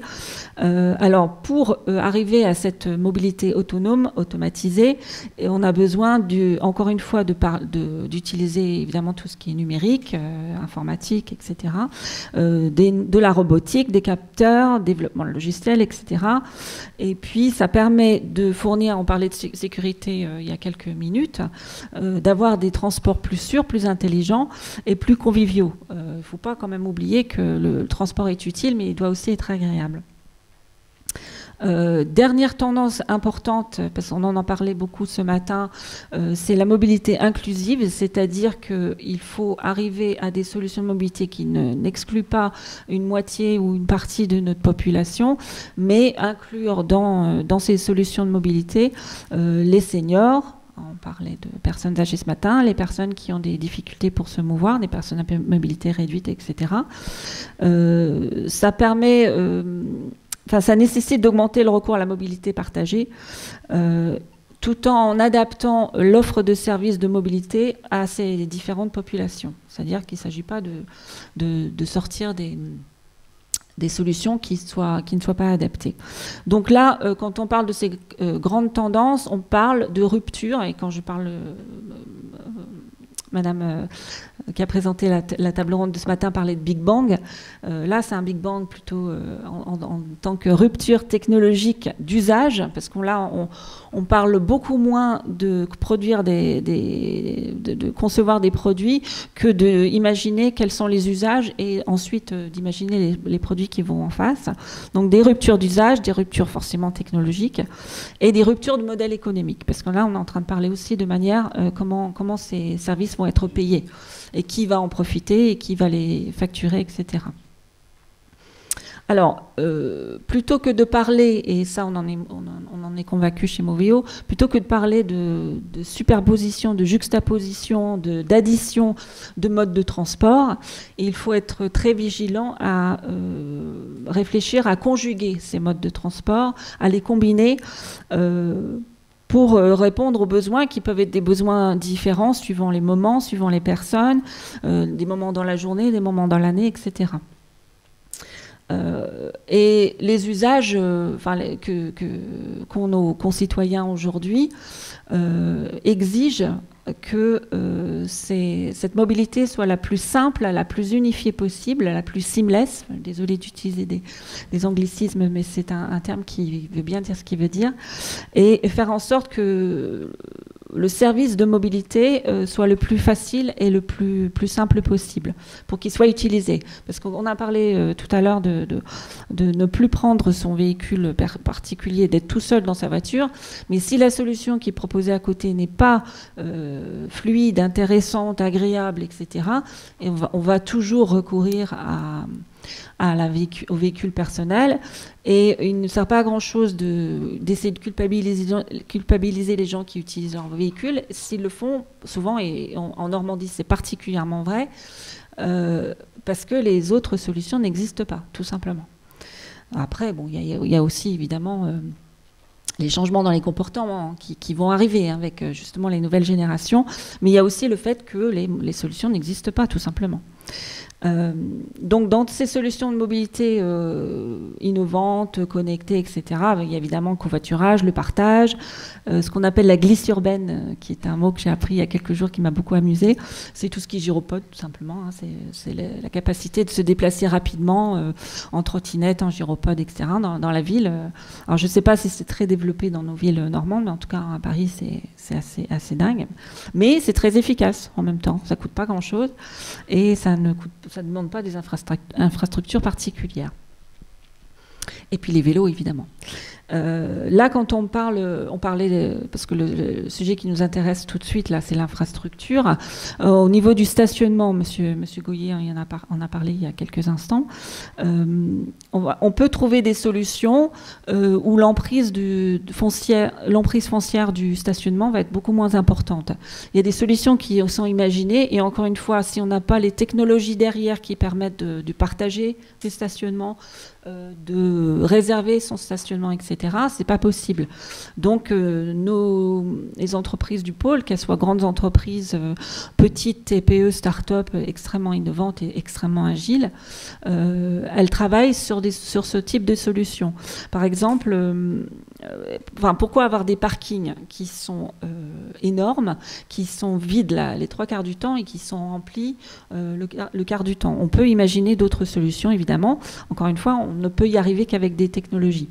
Alors, pour arriver à cette mobilité autonome, automatisée, on a besoin, encore une fois, d'utiliser évidemment tout ce qui est numérique, informatique, etc., de la robotique, des capteurs, développement logiciel, etc. Et puis, ça permet de fournir, on parlait de sécurité il y a quelques minutes, d'avoir des transports plus sûrs, plus intelligents et plus conviviaux. Il ne faut pas quand même oublier que le transport est utile, mais il doit aussi être agréable. Dernière tendance importante, parce qu'on en parlait beaucoup ce matin, c'est la mobilité inclusive, c'est-à-dire qu'il faut arriver à des solutions de mobilité qui n'excluent pas une moitié ou une partie de notre population, mais inclure dans ces solutions de mobilité les seniors. On parlait de personnes âgées ce matin, les personnes qui ont des difficultés pour se mouvoir, des personnes à mobilité réduite, etc. Ça permet... ça nécessite d'augmenter le recours à la mobilité partagée, tout en adaptant l'offre de services de mobilité à ces différentes populations. C'est-à-dire qu'il ne s'agit pas de sortir des solutions qui ne soient pas adaptées. Donc là, quand on parle de ces grandes tendances, on parle de rupture, et quand je parle... Madame qui a présenté la table ronde de ce matin parlait de Big Bang. Là, c'est un Big Bang plutôt en tant que rupture technologique d'usage, parce on parle beaucoup moins de produire de concevoir des produits que d'imaginer quels sont les usages et ensuite d'imaginer les produits qui vont en face. Donc des ruptures d'usage, des ruptures forcément technologiques et des ruptures de modèle économique, parce que là, on est en train de parler aussi de manière comment ces services vont être payés et qui va en profiter et qui va les facturer, etc. Alors, plutôt que de parler, et ça on en est convaincu chez Moveo, plutôt que de parler de superposition, de juxtaposition, d'addition de modes de transport, il faut être très vigilant à réfléchir à conjuguer ces modes de transport, à les combiner pour répondre aux besoins qui peuvent être des besoins différents suivant les moments, suivant les personnes, des moments dans la journée, des moments dans l'année, etc. Et les usages qu'ont nos concitoyens aujourd'hui exigent que cette mobilité soit la plus simple, la plus unifiée possible, la plus seamless. Désolée d'utiliser des anglicismes, mais c'est un terme qui veut bien dire ce qu'il veut dire. Et faire en sorte que le service de mobilité soit le plus facile et le plus simple possible pour qu'il soit utilisé. Parce qu'on a parlé tout à l'heure de ne plus prendre son véhicule particulier, d'être tout seul dans sa voiture, mais si la solution qui est proposée à côté n'est pas fluide, intéressante, agréable, etc., et on va toujours recourir au véhicule personnel, et il ne sert pas à grand-chose d'essayer de culpabiliser les gens qui utilisent leur véhicule. S'ils le font, souvent, et en Normandie c'est particulièrement vrai, parce que les autres solutions n'existent pas, tout simplement. Après, bon, il y a aussi évidemment les changements dans les comportements qui vont arriver avec justement les nouvelles générations, mais il y a aussi le fait que les solutions n'existent pas, tout simplement. Donc dans ces solutions de mobilité innovantes, connectées, etc., il y a évidemment le covoiturage, le partage, ce qu'on appelle la glisse urbaine, qui est un mot que j'ai appris il y a quelques jours qui m'a beaucoup amusé. C'est tout ce qui est gyropode, tout simplement, hein. C'est la capacité de se déplacer rapidement en trottinette, en gyropode, etc., dans la ville. Alors je ne sais pas si c'est très développé dans nos villes normandes, mais en tout cas à Paris c'est assez dingue. Mais c'est très efficace en même temps, ça ne coûte pas grand-chose et ça ne demande pas des infrastructures particulières. Et puis les vélos, évidemment. Là, quand on parlait, parce que le sujet qui nous intéresse tout de suite, là, c'est l'infrastructure. Au niveau du stationnement, Monsieur Goyer en a parlé il y a quelques instants, on peut trouver des solutions où l'emprise foncière du stationnement va être beaucoup moins importante. Il y a des solutions qui sont imaginées, et encore une fois, si on n'a pas les technologies derrière qui permettent de partager ces stationnements, de réserver son stationnement, etc., etc., c'est pas possible. Donc, les entreprises du pôle, qu'elles soient grandes entreprises, petites TPE, start-up, extrêmement innovantes et extrêmement agiles, elles travaillent sur ce type de solutions. Par exemple, pourquoi avoir des parkings qui sont énormes, qui sont vides les 3/4 du temps et qui sont remplis le quart du temps? On peut imaginer d'autres solutions, évidemment. Encore une fois, on ne peut y arriver qu'avec des technologies.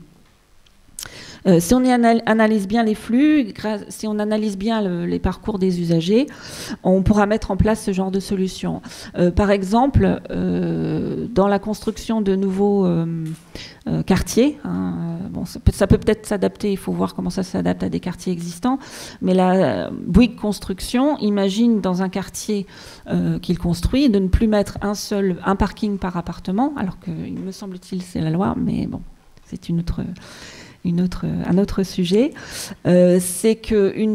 Si on analyse bien les flux, si on analyse bien les parcours des usagers, on pourra mettre en place ce genre de solution. Par exemple, dans la construction de nouveaux quartiers, bon, ça peut peut-être s'adapter, il faut voir comment ça s'adapte à des quartiers existants, mais la Bouygues Construction imagine dans un quartier qu'il construit de ne plus mettre un parking par appartement, alors qu'il me semble-t-il c'est la loi, mais bon, c'est un autre sujet, c'est qu'une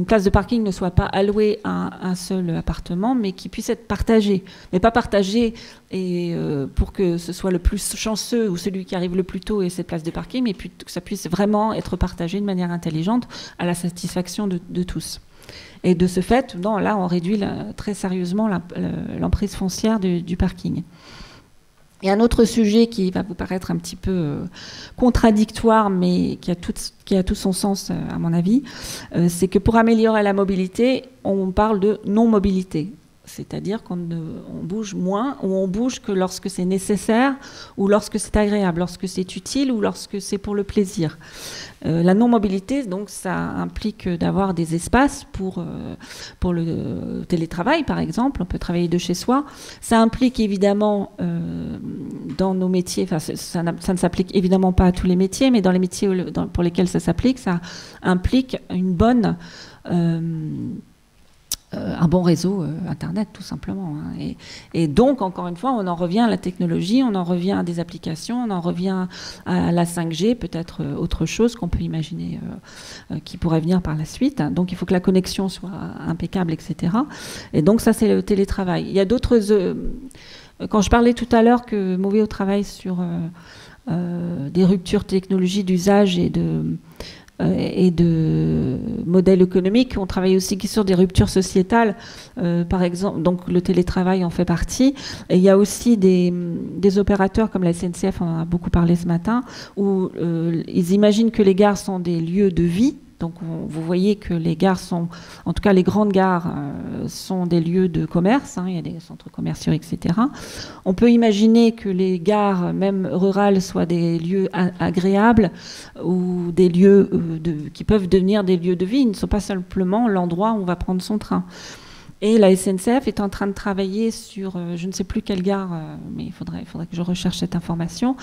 place de parking ne soit pas allouée à un seul appartement, mais qui puisse être partagée. Mais pas partagée pour que ce soit le plus chanceux ou celui qui arrive le plus tôt et cette place de parking, mais que ça puisse vraiment être partagé de manière intelligente à la satisfaction de tous. Et de ce fait, là, on réduit très sérieusement l'emprise foncière du parking. Et un autre sujet qui va vous paraître un petit peu contradictoire, mais qui a tout son sens, à mon avis, c'est que pour améliorer la mobilité, on parle de non-mobilité. C'est-à-dire qu'on bouge moins, ou on bouge que lorsque c'est nécessaire, ou lorsque c'est agréable, lorsque c'est utile, ou lorsque c'est pour le plaisir. La non-mobilité, donc, ça implique d'avoir des espaces pour le télétravail, par exemple. On peut travailler de chez soi. Ça implique évidemment, dans nos métiers, ça ne s'applique évidemment pas à tous les métiers, mais dans les métiers pour lesquels ça s'applique, ça implique un bon réseau Internet, tout simplement. Et donc, encore une fois, on en revient à la technologie, on en revient à des applications, on en revient à la 5G, peut-être autre chose qu'on peut imaginer qui pourrait venir par la suite. Donc, il faut que la connexion soit impeccable, etc. Et donc, ça, c'est le télétravail. Il y a d'autres... quand je parlais tout à l'heure que Moveo travaille sur des ruptures technologiques d'usage et de modèles économiques. On travaille aussi sur des ruptures sociétales, par exemple, donc le télétravail en fait partie. Et il y a aussi des opérateurs comme la SNCF, on en a beaucoup parlé ce matin, où ils imaginent que les gares sont des lieux de vie. Donc vous voyez que les gares sont, en tout cas les grandes gares, sont des lieux de commerce, il y a des centres commerciaux, etc. On peut imaginer que les gares, même rurales, soient des lieux agréables ou des lieux qui peuvent devenir des lieux de vie. Ils ne sont pas simplement l'endroit où on va prendre son train. Et la SNCF est en train de travailler sur, je ne sais plus quelle gare, mais il faudrait que je recherche cette information,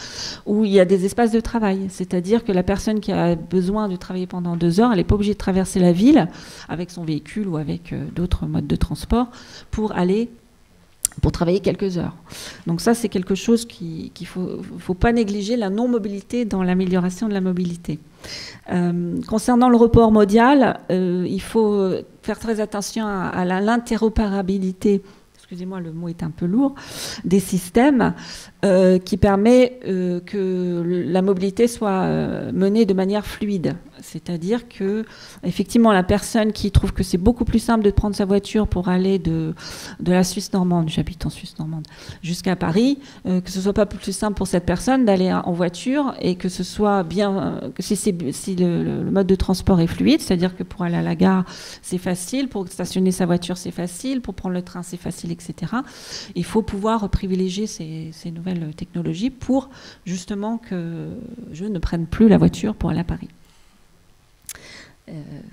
où il y a des espaces de travail. C'est-à-dire que la personne qui a besoin de travailler pendant 2 heures, elle n'est pas obligée de traverser la ville avec son véhicule ou avec d'autres modes de transport pour travailler quelques heures. Donc ça, c'est quelque chose qu'il faut pas négliger, la non-mobilité dans l'amélioration de la mobilité. Concernant le report modal, il faut faire très attention à l'interopérabilité, excusez-moi, le mot est un peu lourd, des systèmes qui permet que la mobilité soit menée de manière fluide. C'est-à-dire que, effectivement, la personne qui trouve que c'est beaucoup plus simple de prendre sa voiture pour aller de la Suisse normande, j'habite en Suisse normande, jusqu'à Paris, que ce soit pas plus simple pour cette personne d'aller en voiture et que ce soit bien, que si le mode de transport est fluide, c'est-à-dire que pour aller à la gare, c'est facile, pour stationner sa voiture, c'est facile, pour prendre le train, c'est facile, etc. Il faut pouvoir privilégier ces nouvelles technologies pour justement que je ne prenne plus la voiture pour aller à Paris.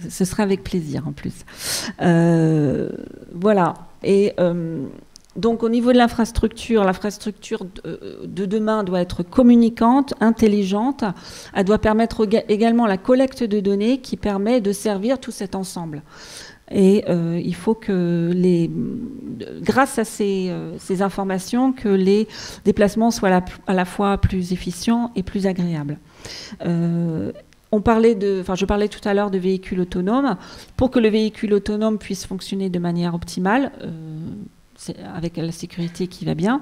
Ce sera avec plaisir en plus. Voilà. Et donc au niveau de l'infrastructure, de demain doit être communicante, intelligente. Elle doit permettre également la collecte de données qui permet de servir tout cet ensemble. Et il faut que grâce à ces informations, que les déplacements soient à la fois plus efficients et plus agréables. Je parlais tout à l'heure de véhicules autonomes. Pour que le véhicule autonome puisse fonctionner de manière optimale, avec la sécurité qui va bien,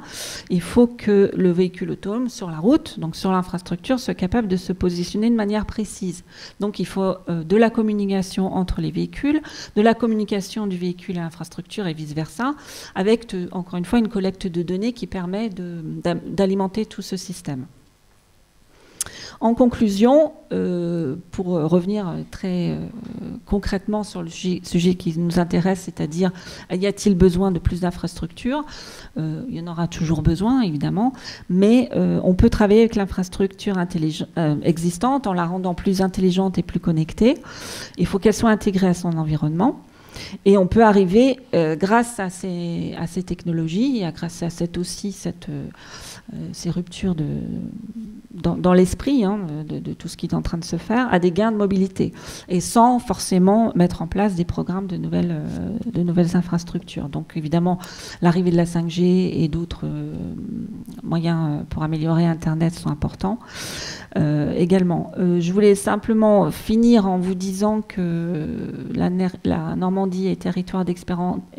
il faut que le véhicule autonome sur la route, donc sur l'infrastructure, soit capable de se positionner de manière précise. Donc il faut de la communication entre les véhicules, de la communication du véhicule à l'infrastructure et vice-versa, avec, encore une fois, une collecte de données qui permet d'alimenter tout ce système. En conclusion, pour revenir très concrètement sur le sujet qui nous intéresse, c'est-à-dire y a-t-il besoin de plus d'infrastructures? Il y en aura toujours besoin, évidemment, mais on peut travailler avec l'infrastructure existante en la rendant plus intelligente et plus connectée. Il faut qu'elle soit intégrée à son environnement. Et on peut arriver, grâce à ces technologies, et grâce à ces ruptures dans l'esprit de tout ce qui est en train de se faire, à des gains de mobilité, et sans forcément mettre en place des programmes de nouvelles infrastructures. Donc évidemment, l'arrivée de la 5G et d'autres moyens pour améliorer Internet sont importants. Également, je voulais simplement finir en vous disant que la Normandie est territoire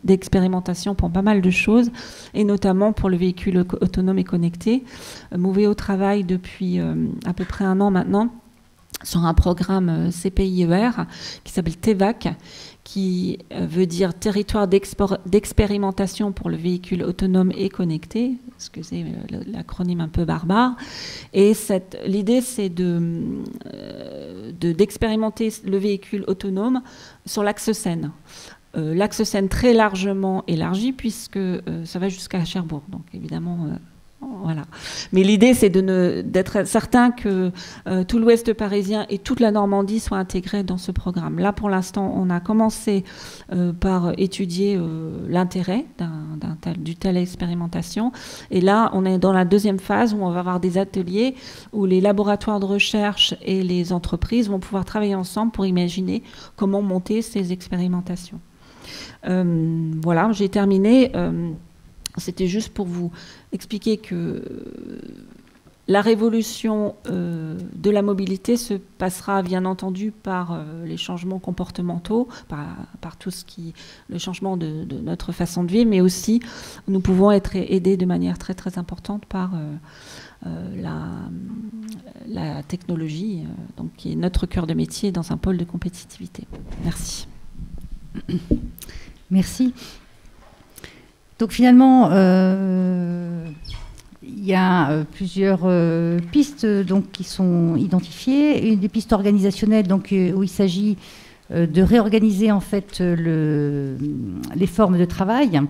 d'expérimentation pour pas mal de choses, et notamment pour le véhicule autonome et connecté. Moveo travaille depuis à peu près 1 an maintenant sur un programme CPIER qui s'appelle TEVAC, qui veut dire territoire d'expérimentation pour le véhicule autonome et connecté, excusez l'acronyme un peu barbare. Et l'idée, c'est d'expérimenter le véhicule autonome sur l'axe Seine. L'axe Seine très largement élargi, puisque ça va jusqu'à Cherbourg. Donc évidemment... Voilà. Mais l'idée, c'est d'être certain que tout l'ouest parisien et toute la Normandie soient intégrés dans ce programme. Là, pour l'instant, on a commencé par étudier l'intérêt d'une telle expérimentation. Et là, on est dans la deuxième phase où on va avoir des ateliers où les laboratoires de recherche et les entreprises vont pouvoir travailler ensemble pour imaginer comment monter ces expérimentations. Voilà, j'ai terminé. C'était juste pour vous expliquer que la révolution de la mobilité se passera bien entendu par les changements comportementaux, par tout le changement de notre façon de vivre, mais aussi nous pouvons être aidés de manière très très importante par la technologie, donc qui est notre cœur de métier dans un pôle de compétitivité. Merci. Merci. Donc finalement, il y a plusieurs pistes qui sont identifiées. Une des pistes organisationnelles où il s'agit de réorganiser en fait les formes de travail.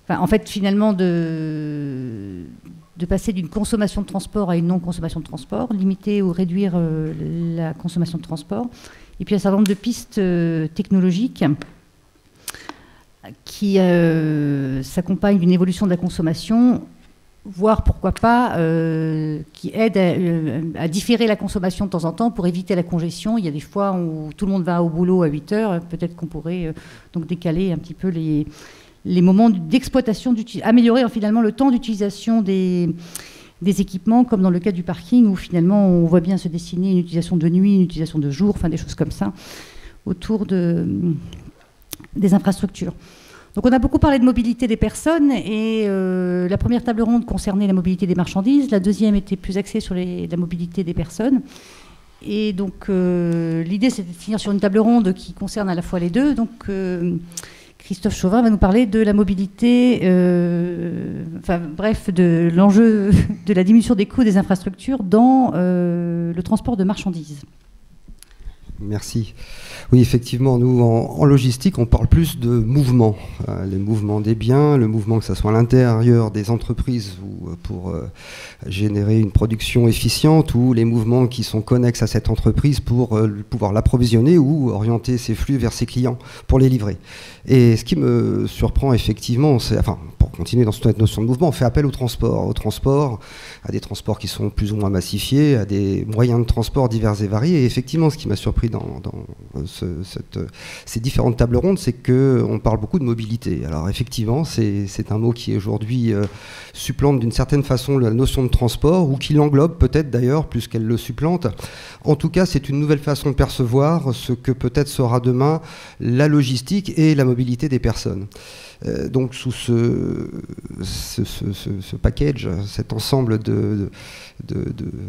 Enfin, en fait, finalement, de passer d'une consommation de transport à une non-consommation de transport, limiter ou réduire la consommation de transport. Et puis un certain nombre de pistes technologiques qui s'accompagne d'une évolution de la consommation, voire pourquoi pas qui aide à différer la consommation de temps en temps pour éviter la congestion. Il y a des fois où tout le monde va au boulot à 8 heures, peut-être qu'on pourrait donc décaler un petit peu les moments d'exploitation, améliorer finalement le temps d'utilisation des équipements, comme dans le cas du parking, où finalement on voit bien se dessiner une utilisation de nuit, une utilisation de jour, enfin des choses comme ça, autour des infrastructures. Donc on a beaucoup parlé de mobilité des personnes, et la première table ronde concernait la mobilité des marchandises, la deuxième était plus axée sur la mobilité des personnes. Et donc l'idée, c'était de finir sur une table ronde qui concerne à la fois les deux. Donc Christophe Chauvin va nous parler de la mobilité, de l'enjeu de la diminution des coûts des infrastructures dans le transport de marchandises. Merci. Oui, effectivement, nous, en logistique, on parle plus de mouvement. Les mouvements des biens, le mouvement que ce soit à l'intérieur des entreprises ou pour générer une production efficiente, ou les mouvements qui sont connexes à cette entreprise pour pouvoir l'approvisionner ou orienter ses flux vers ses clients pour les livrer. Et ce qui me surprend, effectivement, c'est, pour continuer dans cette notion de mouvement, on fait appel au transport, à des transports qui sont plus ou moins massifiés, à des moyens de transport divers et variés. Et effectivement, ce qui m'a surpris dans ces différentes tables rondes, c'est qu'on parle beaucoup de mobilité. Alors effectivement, c'est un mot qui aujourd'hui supplante d'une certaine façon la notion de transport, ou qui l'englobe peut-être d'ailleurs, plus qu'elle le supplante. En tout cas, c'est une nouvelle façon de percevoir ce que peut-être sera demain la logistique et la mobilité des personnes. Donc sous ce package, cet ensemble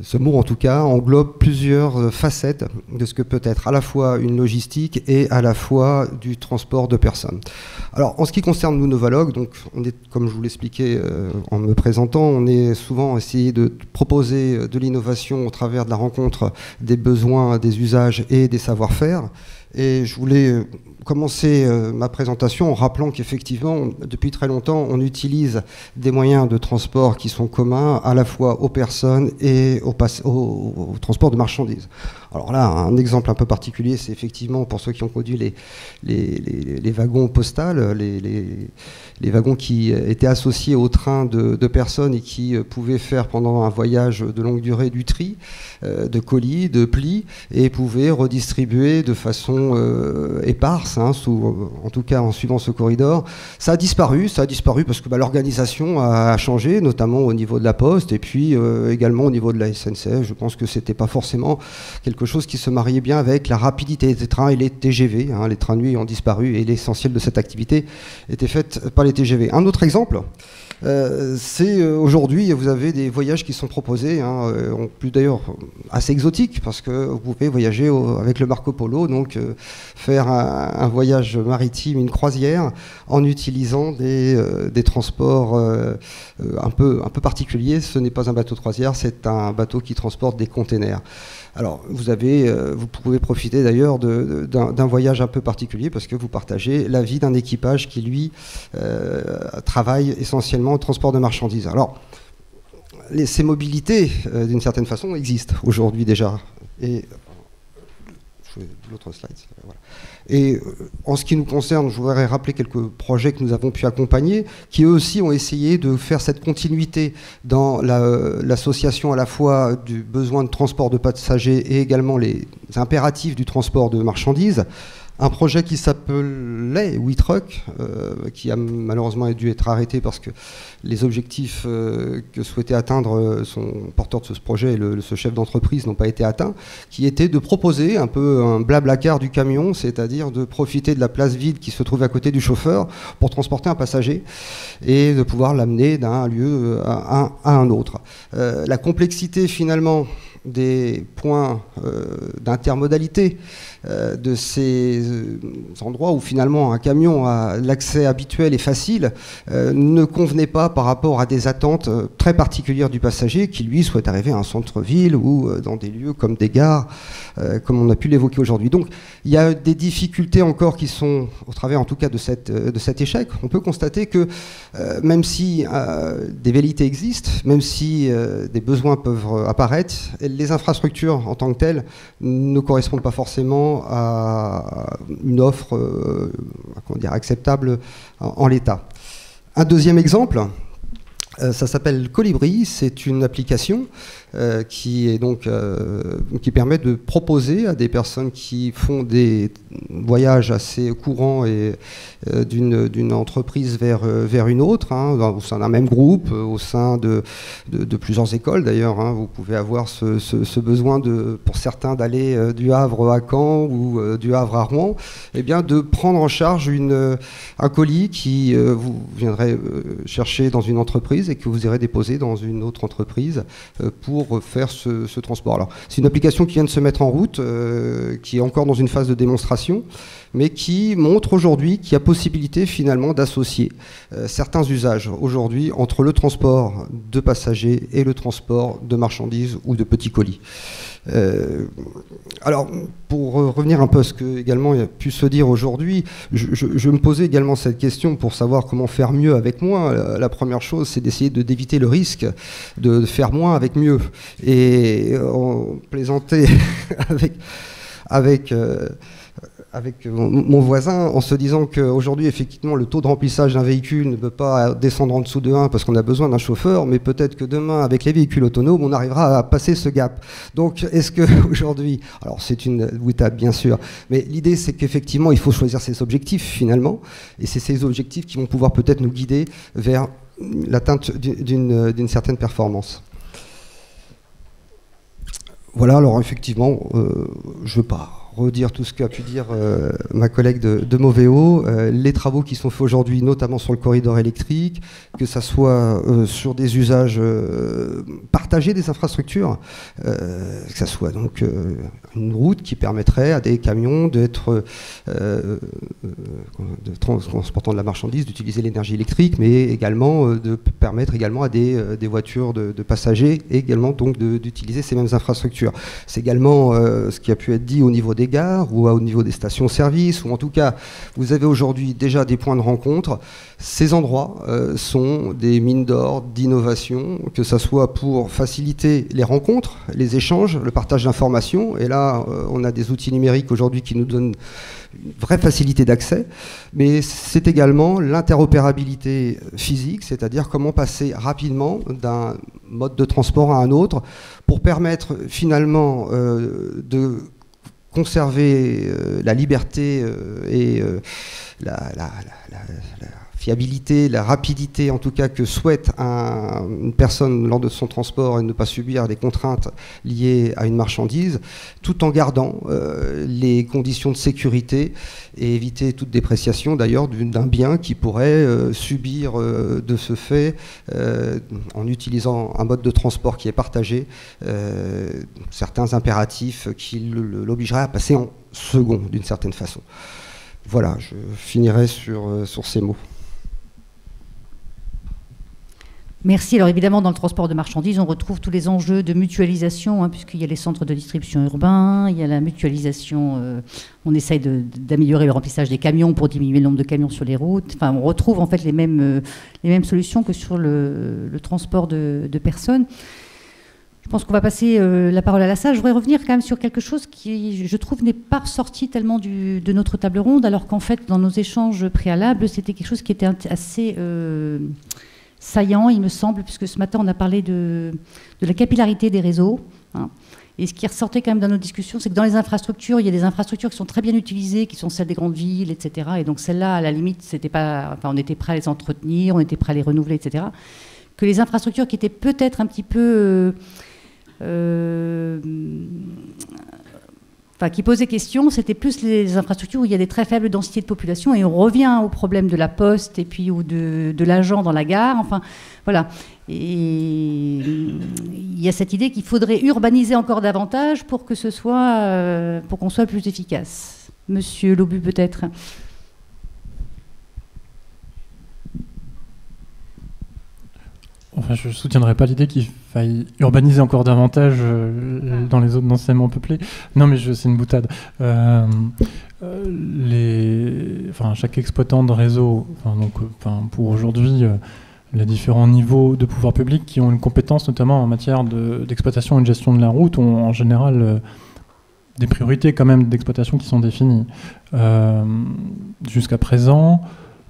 ce mot en tout cas englobe plusieurs facettes de ce que peut être à la fois une logistique et à la fois du transport de personnes. Alors en ce qui concerne nous, Novalogue, donc on est, comme je vous l'expliquais en me présentant, on est souvent essayé de proposer de l'innovation au travers de la rencontre des besoins, des usages et des savoir-faire. Et je voulais commencer ma présentation en rappelant qu'effectivement, depuis très longtemps, on utilise des moyens de transport qui sont communs à la fois aux personnes et au transport de marchandises. Alors là, un exemple un peu particulier, c'est effectivement, pour ceux qui ont conduit les wagons postales, les wagons qui étaient associés au train de personnes et qui pouvaient faire pendant un voyage de longue durée du tri, de colis, de plis, et pouvaient redistribuer de façon éparse, en tout cas en suivant ce corridor. Ça a disparu parce que l'organisation a changé, notamment au niveau de la Poste et puis également au niveau de la SNCF. Je pense que c'était pas forcément quelque chose qui se mariait bien avec la rapidité des trains et les TGV. Les trains de nuit ont disparu et l'essentiel de cette activité était faite par les TGV. Un autre exemple, c'est aujourd'hui, vous avez des voyages qui sont proposés, plus d'ailleurs assez exotiques, parce que vous pouvez voyager avec le Marco Polo, donc faire un voyage maritime, une croisière, en utilisant des transports un peu particuliers. Ce n'est pas un bateau de croisière, c'est un bateau qui transporte des containers. Alors, vous pouvez profiter d'ailleurs d'un voyage un peu particulier parce que vous partagez la vie d'un équipage qui, lui, travaille essentiellement au transport de marchandises. Alors, ces mobilités, d'une certaine façon, existent aujourd'hui déjà. Et l'autre slide, voilà. Et en ce qui nous concerne, je voudrais rappeler quelques projets que nous avons pu accompagner, qui eux aussi ont essayé de faire cette continuité dans l'association à la fois du besoin de transport de passagers et également les impératifs du transport de marchandises. Un projet qui s'appelait WeTruck, qui a malheureusement dû être arrêté parce que les objectifs que souhaitait atteindre son porteur de ce projet et ce chef d'entreprise n'ont pas été atteints, qui était de proposer un peu un blablacar du camion, c'est-à-dire de profiter de la place vide qui se trouve à côté du chauffeur pour transporter un passager et de pouvoir l'amener d'un lieu à un autre. La complexité finalement des points d'intermodalité de ces endroits où finalement un camion a l'accès habituel et facile ne convenait pas par rapport à des attentes très particulières du passager qui lui souhaite arriver à un centre-ville ou dans des lieux comme des gares comme on a pu l'évoquer aujourd'hui. Donc il y a des difficultés encore qui sont au travers en tout cas de cet échec. On peut constater que même si des velléités existent, même si des besoins peuvent apparaître, les infrastructures en tant que telles ne correspondent pas forcément à une offre acceptable en l'état. Un deuxième exemple, ça s'appelle Colibri, c'est une application qui permet de proposer à des personnes qui font des voyages assez courants et d'une entreprise vers une autre, au sein d'un même groupe, au sein de plusieurs écoles d'ailleurs. Vous pouvez avoir ce besoin pour certains d'aller du Havre à Caen ou du Havre à Rouen, et bien de prendre en charge un colis qui vous viendrez chercher dans une entreprise et que vous irez déposer dans une autre entreprise pour faire ce transport. Alors, c'est une application qui vient de se mettre en route, qui est encore dans une phase de démonstration, mais qui montre aujourd'hui qu'il y a possibilité finalement d'associer certains usages aujourd'hui entre le transport de passagers et le transport de marchandises ou de petits colis. Alors, pour revenir un peu à ce que également il a pu se dire aujourd'hui, je me posais également cette question pour savoir comment faire mieux avec moins. La première chose, c'est d'essayer d'éviter le risque de faire moins avec mieux. Et on plaisantait avec mon voisin en se disant qu'aujourd'hui, effectivement, le taux de remplissage d'un véhicule ne peut pas descendre en dessous de 1 parce qu'on a besoin d'un chauffeur, mais peut-être que demain, avec les véhicules autonomes, on arrivera à passer ce gap. Donc, est-ce qu'aujourd'hui, alors c'est une boutade bien sûr, mais l'idée c'est qu'effectivement, il faut choisir ses objectifs finalement, et c'est ces objectifs qui vont pouvoir peut-être nous guider vers l'atteinte d'une certaine performance. Voilà, alors effectivement, je ne veux pas redire tout ce qu'a pu dire ma collègue de Moveo, les travaux qui sont faits aujourd'hui, notamment sur le corridor électrique, que ça soit sur des usages partagés des infrastructures, que ça soit donc une route qui permettrait à des camions d'être transportant de la marchandise, d'utiliser l'énergie électrique, mais également de permettre également à des voitures de passagers également donc d'utiliser ces mêmes infrastructures. C'est également ce qui a pu être dit au niveau des gares ou au niveau des stations-service, ou en tout cas, vous avez aujourd'hui déjà des points de rencontre. Ces endroits sont des mines d'or d'innovation, que ce soit pour faciliter les rencontres, les échanges, le partage d'informations. Et là, on a des outils numériques aujourd'hui qui nous donnent une vraie facilité d'accès, mais c'est également l'interopérabilité physique, c'est-à-dire comment passer rapidement d'un mode de transport à un autre pour permettre finalement de conserver la liberté et la fiabilité, la rapidité en tout cas que souhaite une personne lors de son transport et ne pas subir les contraintes liées à une marchandise, tout en gardant les conditions de sécurité et éviter toute dépréciation d'ailleurs d'un bien qui pourrait subir de ce fait, en utilisant un mode de transport qui est partagé, certains impératifs qui l'obligeraient à passer en second d'une certaine façon. Voilà, je finirai sur ces mots. Merci. Alors évidemment, dans le transport de marchandises, on retrouve tous les enjeux de mutualisation, puisqu'il y a les centres de distribution urbains, il y a la mutualisation, on essaye d'améliorer le remplissage des camions pour diminuer le nombre de camions sur les routes. Enfin, on retrouve en fait les mêmes solutions que sur le transport de personnes. Je pense qu'on va passer la parole à la salle. Je voudrais revenir quand même sur quelque chose qui, je trouve, n'est pas ressorti tellement de notre table ronde, alors qu'en fait, dans nos échanges préalables, c'était quelque chose qui était assez saillant, il me semble, puisque ce matin, on a parlé de la capillarité des réseaux. Et ce qui ressortait quand même dans nos discussions, c'est que dans les infrastructures, il y a des infrastructures qui sont très bien utilisées, qui sont celles des grandes villes, etc. Et donc celles-là, à la limite, on était prêt à les entretenir, on était prêt à les renouveler, etc. Que les infrastructures qui étaient peut-être un petit peu... qui posaient question, c'était plus les infrastructures où il y a des très faibles densités de population, et on revient au problème de la poste et puis ou de l'agent dans la gare. Enfin, voilà. Et il y a cette idée qu'il faudrait urbaniser encore davantage pour que pour qu'on soit plus efficace. Monsieur Laubu, peut-être. Enfin, je ne soutiendrai pas l'idée qu'il faille urbaniser encore davantage dans les zones densément peuplées. Non, mais c'est une boutade. Chaque exploitant de réseau, pour aujourd'hui, les différents niveaux de pouvoir public qui ont une compétence, notamment en matière d'exploitation et de gestion de la route, ont en général des priorités quand même d'exploitation qui sont définies. Jusqu'à présent,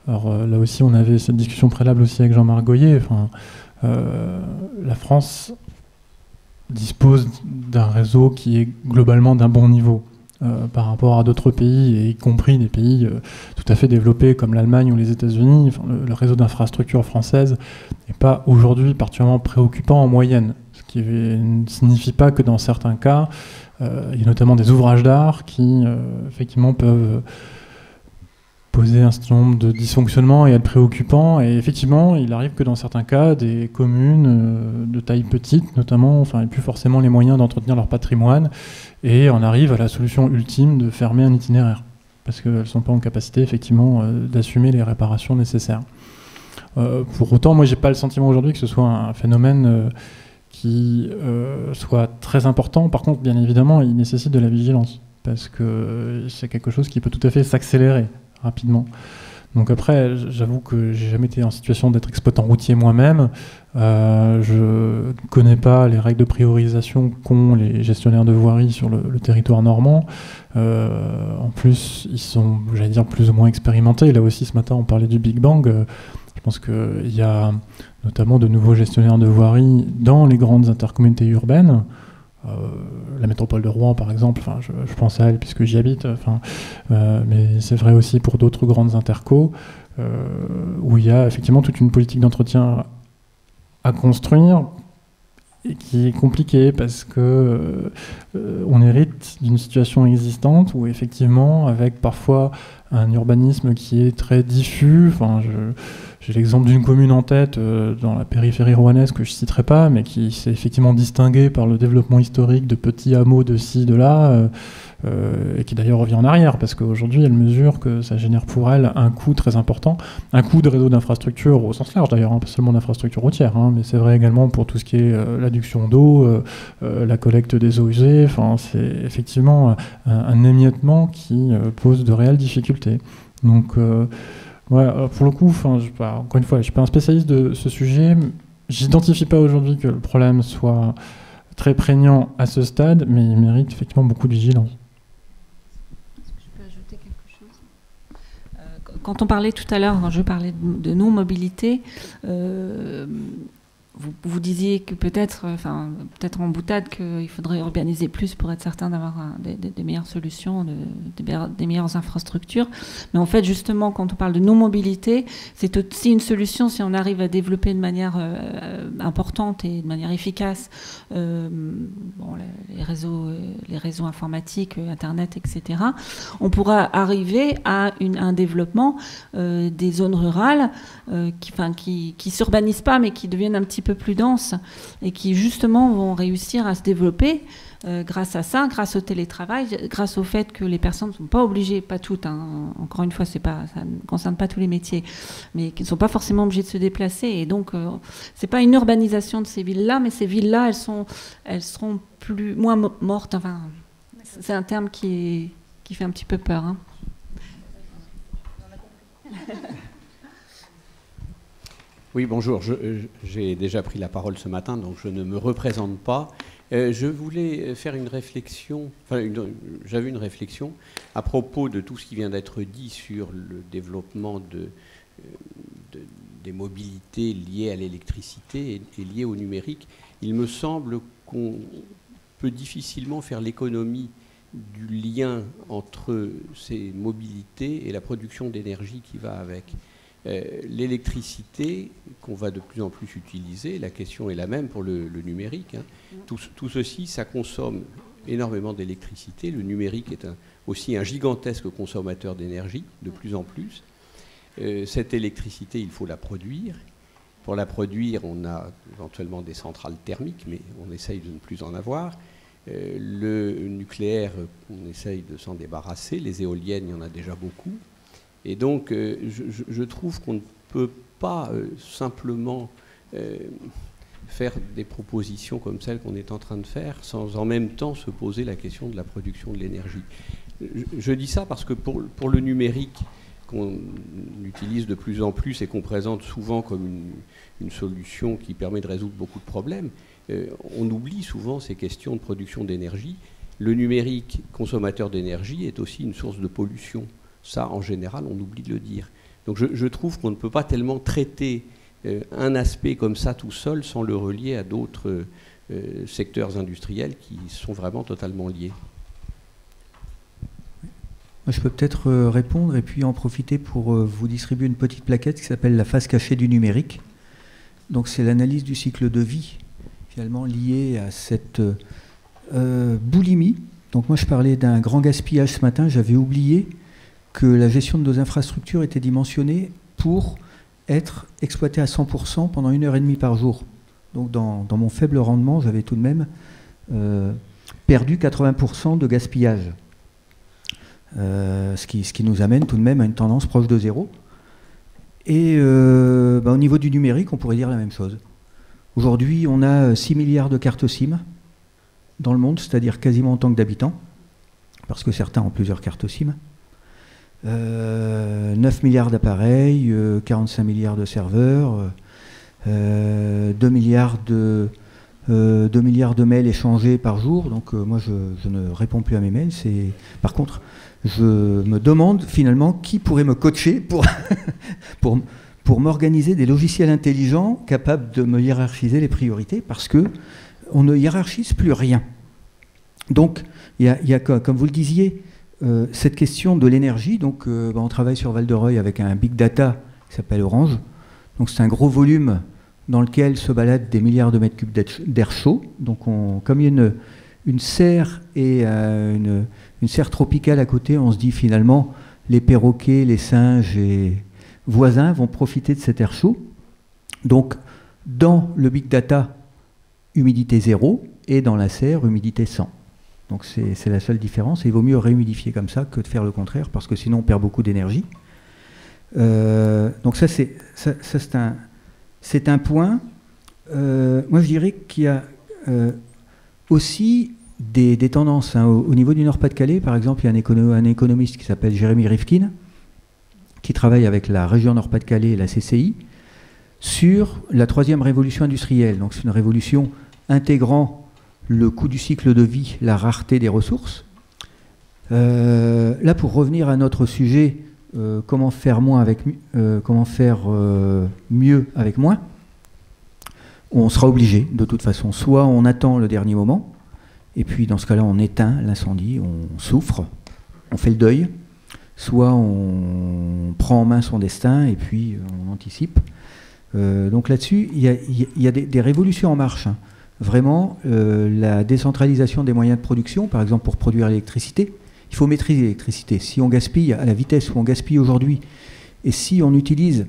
alors là aussi, on avait cette discussion préalable aussi avec Jean-Marc Goyer. La France dispose d'un réseau qui est globalement d'un bon niveau par rapport à d'autres pays, et y compris des pays tout à fait développés comme l'Allemagne ou les États-Unis. Le réseau d'infrastructures française n'est pas aujourd'hui particulièrement préoccupant en moyenne, ce qui ne signifie pas que dans certains cas, il y a notamment des ouvrages d'art qui effectivement peuvent poser un certain nombre de dysfonctionnements et être préoccupants. Et effectivement, il arrive que dans certains cas, des communes de taille petite, notamment, n'aient plus forcément les moyens d'entretenir leur patrimoine, et on arrive à la solution ultime de fermer un itinéraire, parce qu'elles ne sont pas en capacité, effectivement, d'assumer les réparations nécessaires. Pour autant, moi, je n'ai pas le sentiment aujourd'hui que ce soit un phénomène qui soit très important. Par contre, bien évidemment, il nécessite de la vigilance, parce que c'est quelque chose qui peut tout à fait s'accélérer rapidement. Donc après, j'avoue que j'ai jamais été en situation d'être exploitant routier moi-même. Je ne connais pas les règles de priorisation qu'ont les gestionnaires de voirie sur le territoire normand. En plus, ils sont, j'allais dire, plus ou moins expérimentés. Là aussi, ce matin, on parlait du Big Bang. Je pense qu'il y a notamment de nouveaux gestionnaires de voirie dans les grandes intercommunautés urbaines. La métropole de Rouen, par exemple, je pense à elle puisque j'y habite, mais c'est vrai aussi pour d'autres grandes intercos, où il y a effectivement toute une politique d'entretien à construire, et qui est compliqué parce que on hérite d'une situation existante où effectivement, avec parfois un urbanisme qui est très diffus, enfin, j'ai l'exemple d'une commune en tête dans la périphérie rouennaise que je ne citerai pas, mais qui s'est effectivement distinguée par le développement historique de petits hameaux de ci, de là, et qui d'ailleurs revient en arrière, parce qu'aujourd'hui elle mesure que ça génère pour elle un coût très important, un coût de réseau d'infrastructure au sens large d'ailleurs, hein, pas seulement d'infrastructure routière, hein, mais c'est vrai également pour tout ce qui est l'adduction d'eau, la collecte des eaux usées, enfin, c'est effectivement un émiettement qui pose de réelles difficultés. Donc ouais, pour le coup, encore une fois, je ne suis pas un spécialiste de ce sujet, j'identifie pas aujourd'hui que le problème soit très prégnant à ce stade, mais il mérite effectivement beaucoup de vigilance. Quand on parlait tout à l'heure, quand je parlais de non-mobilité, vous disiez que peut-être en boutade qu'il faudrait urbaniser plus pour être certain d'avoir des meilleures solutions, des meilleures infrastructures. Mais en fait, justement, quand on parle de non-mobilité, c'est aussi une solution si on arrive à développer de manière importante et de manière efficace les réseaux informatiques, Internet, etc. On pourra arriver à un développement des zones rurales qui s'urbanisent pas, mais qui deviennent un petit peu plus denses et qui justement vont réussir à se développer grâce à ça, grâce au télétravail, grâce au fait que les personnes ne sont pas obligées, pas toutes, hein, encore une fois, ça ne concerne pas tous les métiers, mais qui ne sont pas forcément obligées de se déplacer. Et donc, c'est pas une urbanisation de ces villes-là, mais ces villes-là, elles seront moins mortes. Enfin, c'est un terme qui fait un petit peu peur. Hein. Oui, bonjour. J'ai déjà pris la parole ce matin, donc je ne me représente pas. Je voulais faire une réflexion, j'avais une réflexion à propos de tout ce qui vient d'être dit sur le développement des mobilités liées à l'électricité et liées au numérique. Il me semble qu'on peut difficilement faire l'économie du lien entre ces mobilités et la production d'énergie qui va avec. L'électricité qu'on va de plus en plus utiliser, la question est la même pour le numérique. Hein. Tout ceci, ça consomme énormément d'électricité. Le numérique est aussi un gigantesque consommateur d'énergie, de plus en plus. Cette électricité, il faut la produire. Pour la produire, on a éventuellement des centrales thermiques, mais on essaye de ne plus en avoir. Le nucléaire, on essaye de s'en débarrasser. Les éoliennes, il y en a déjà beaucoup. Et donc, je trouve qu'on ne peut pas simplement faire des propositions comme celles qu'on est en train de faire sans en même temps se poser la question de la production de l'énergie. Je dis ça parce que pour le numérique, qu'on utilise de plus en plus et qu'on présente souvent comme une solution qui permet de résoudre beaucoup de problèmes, on oublie souvent ces questions de production d'énergie. Le numérique consommateur d'énergie est aussi une source de pollution. Ça, en général, on oublie de le dire. Donc je trouve qu'on ne peut pas tellement traiter un aspect comme ça tout seul sans le relier à d'autres secteurs industriels qui sont vraiment totalement liés. Je peux peut-être répondre et puis en profiter pour vous distribuer une petite plaquette qui s'appelle la face cachée du numérique. Donc c'est l'analyse du cycle de vie, finalement liée à cette boulimie. Donc moi je parlais d'un grand gaspillage ce matin, j'avais oublié que la gestion de nos infrastructures était dimensionnée pour être exploitée à 100% pendant 1h30 par jour. Donc dans mon faible rendement, j'avais tout de même perdu 80% de gaspillage. Ce qui nous amène tout de même à une tendance proche de zéro. Et au niveau du numérique, on pourrait dire la même chose. Aujourd'hui, on a 6 milliards de cartes SIM dans le monde, c'est-à-dire quasiment autant que d'habitants, parce que certains ont plusieurs cartes SIM. 9 milliards d'appareils, 45 milliards de serveurs, 2 milliards de mails échangés par jour. Donc moi, je ne réponds plus à mes mails. Par contre, je me demande finalement qui pourrait me coacher pour m'organiser des logiciels intelligents capables de me hiérarchiser les priorités, parce qu'on ne hiérarchise plus rien. Donc, il y a, comme vous le disiez, cette question de l'énergie. Donc, on travaille sur Val-de-Reuil avec un big data qui s'appelle Orange. Donc, c'est un gros volume dans lequel se baladent des milliards de mètres cubes d'air chaud. Donc comme il y a une serre et une serre tropicale à côté, on se dit finalement les perroquets, les singes et voisins vont profiter de cet air chaud. Donc dans le big data, humidité 0 et dans la serre, humidité 100. Donc c'est la seule différence. Et il vaut mieux réhumidifier comme ça que de faire le contraire parce que sinon on perd beaucoup d'énergie. Donc ça c'est un point. Moi je dirais qu'il y a aussi des tendances. Hein. Au niveau du Nord-Pas-de-Calais, par exemple, il y a un économiste qui s'appelle Jérémy Rifkin, qui travaille avec la région Nord-Pas-de-Calais et la CCI, sur la 3e révolution industrielle. Donc c'est une révolution intégrant le coût du cycle de vie, la rareté des ressources. Là, pour revenir à notre sujet, comment faire mieux avec moins, on sera obligé, de toute façon. Soit on attend le dernier moment, et puis dans ce cas-là, on éteint l'incendie, on souffre, on fait le deuil, soit on prend en main son destin, et puis on anticipe. Donc là-dessus, il y a des révolutions en marche. Hein. Vraiment, la décentralisation des moyens de production, par exemple pour produire l'électricité, il faut maîtriser l'électricité. Si on gaspille à la vitesse où on gaspille aujourd'hui, et si on utilise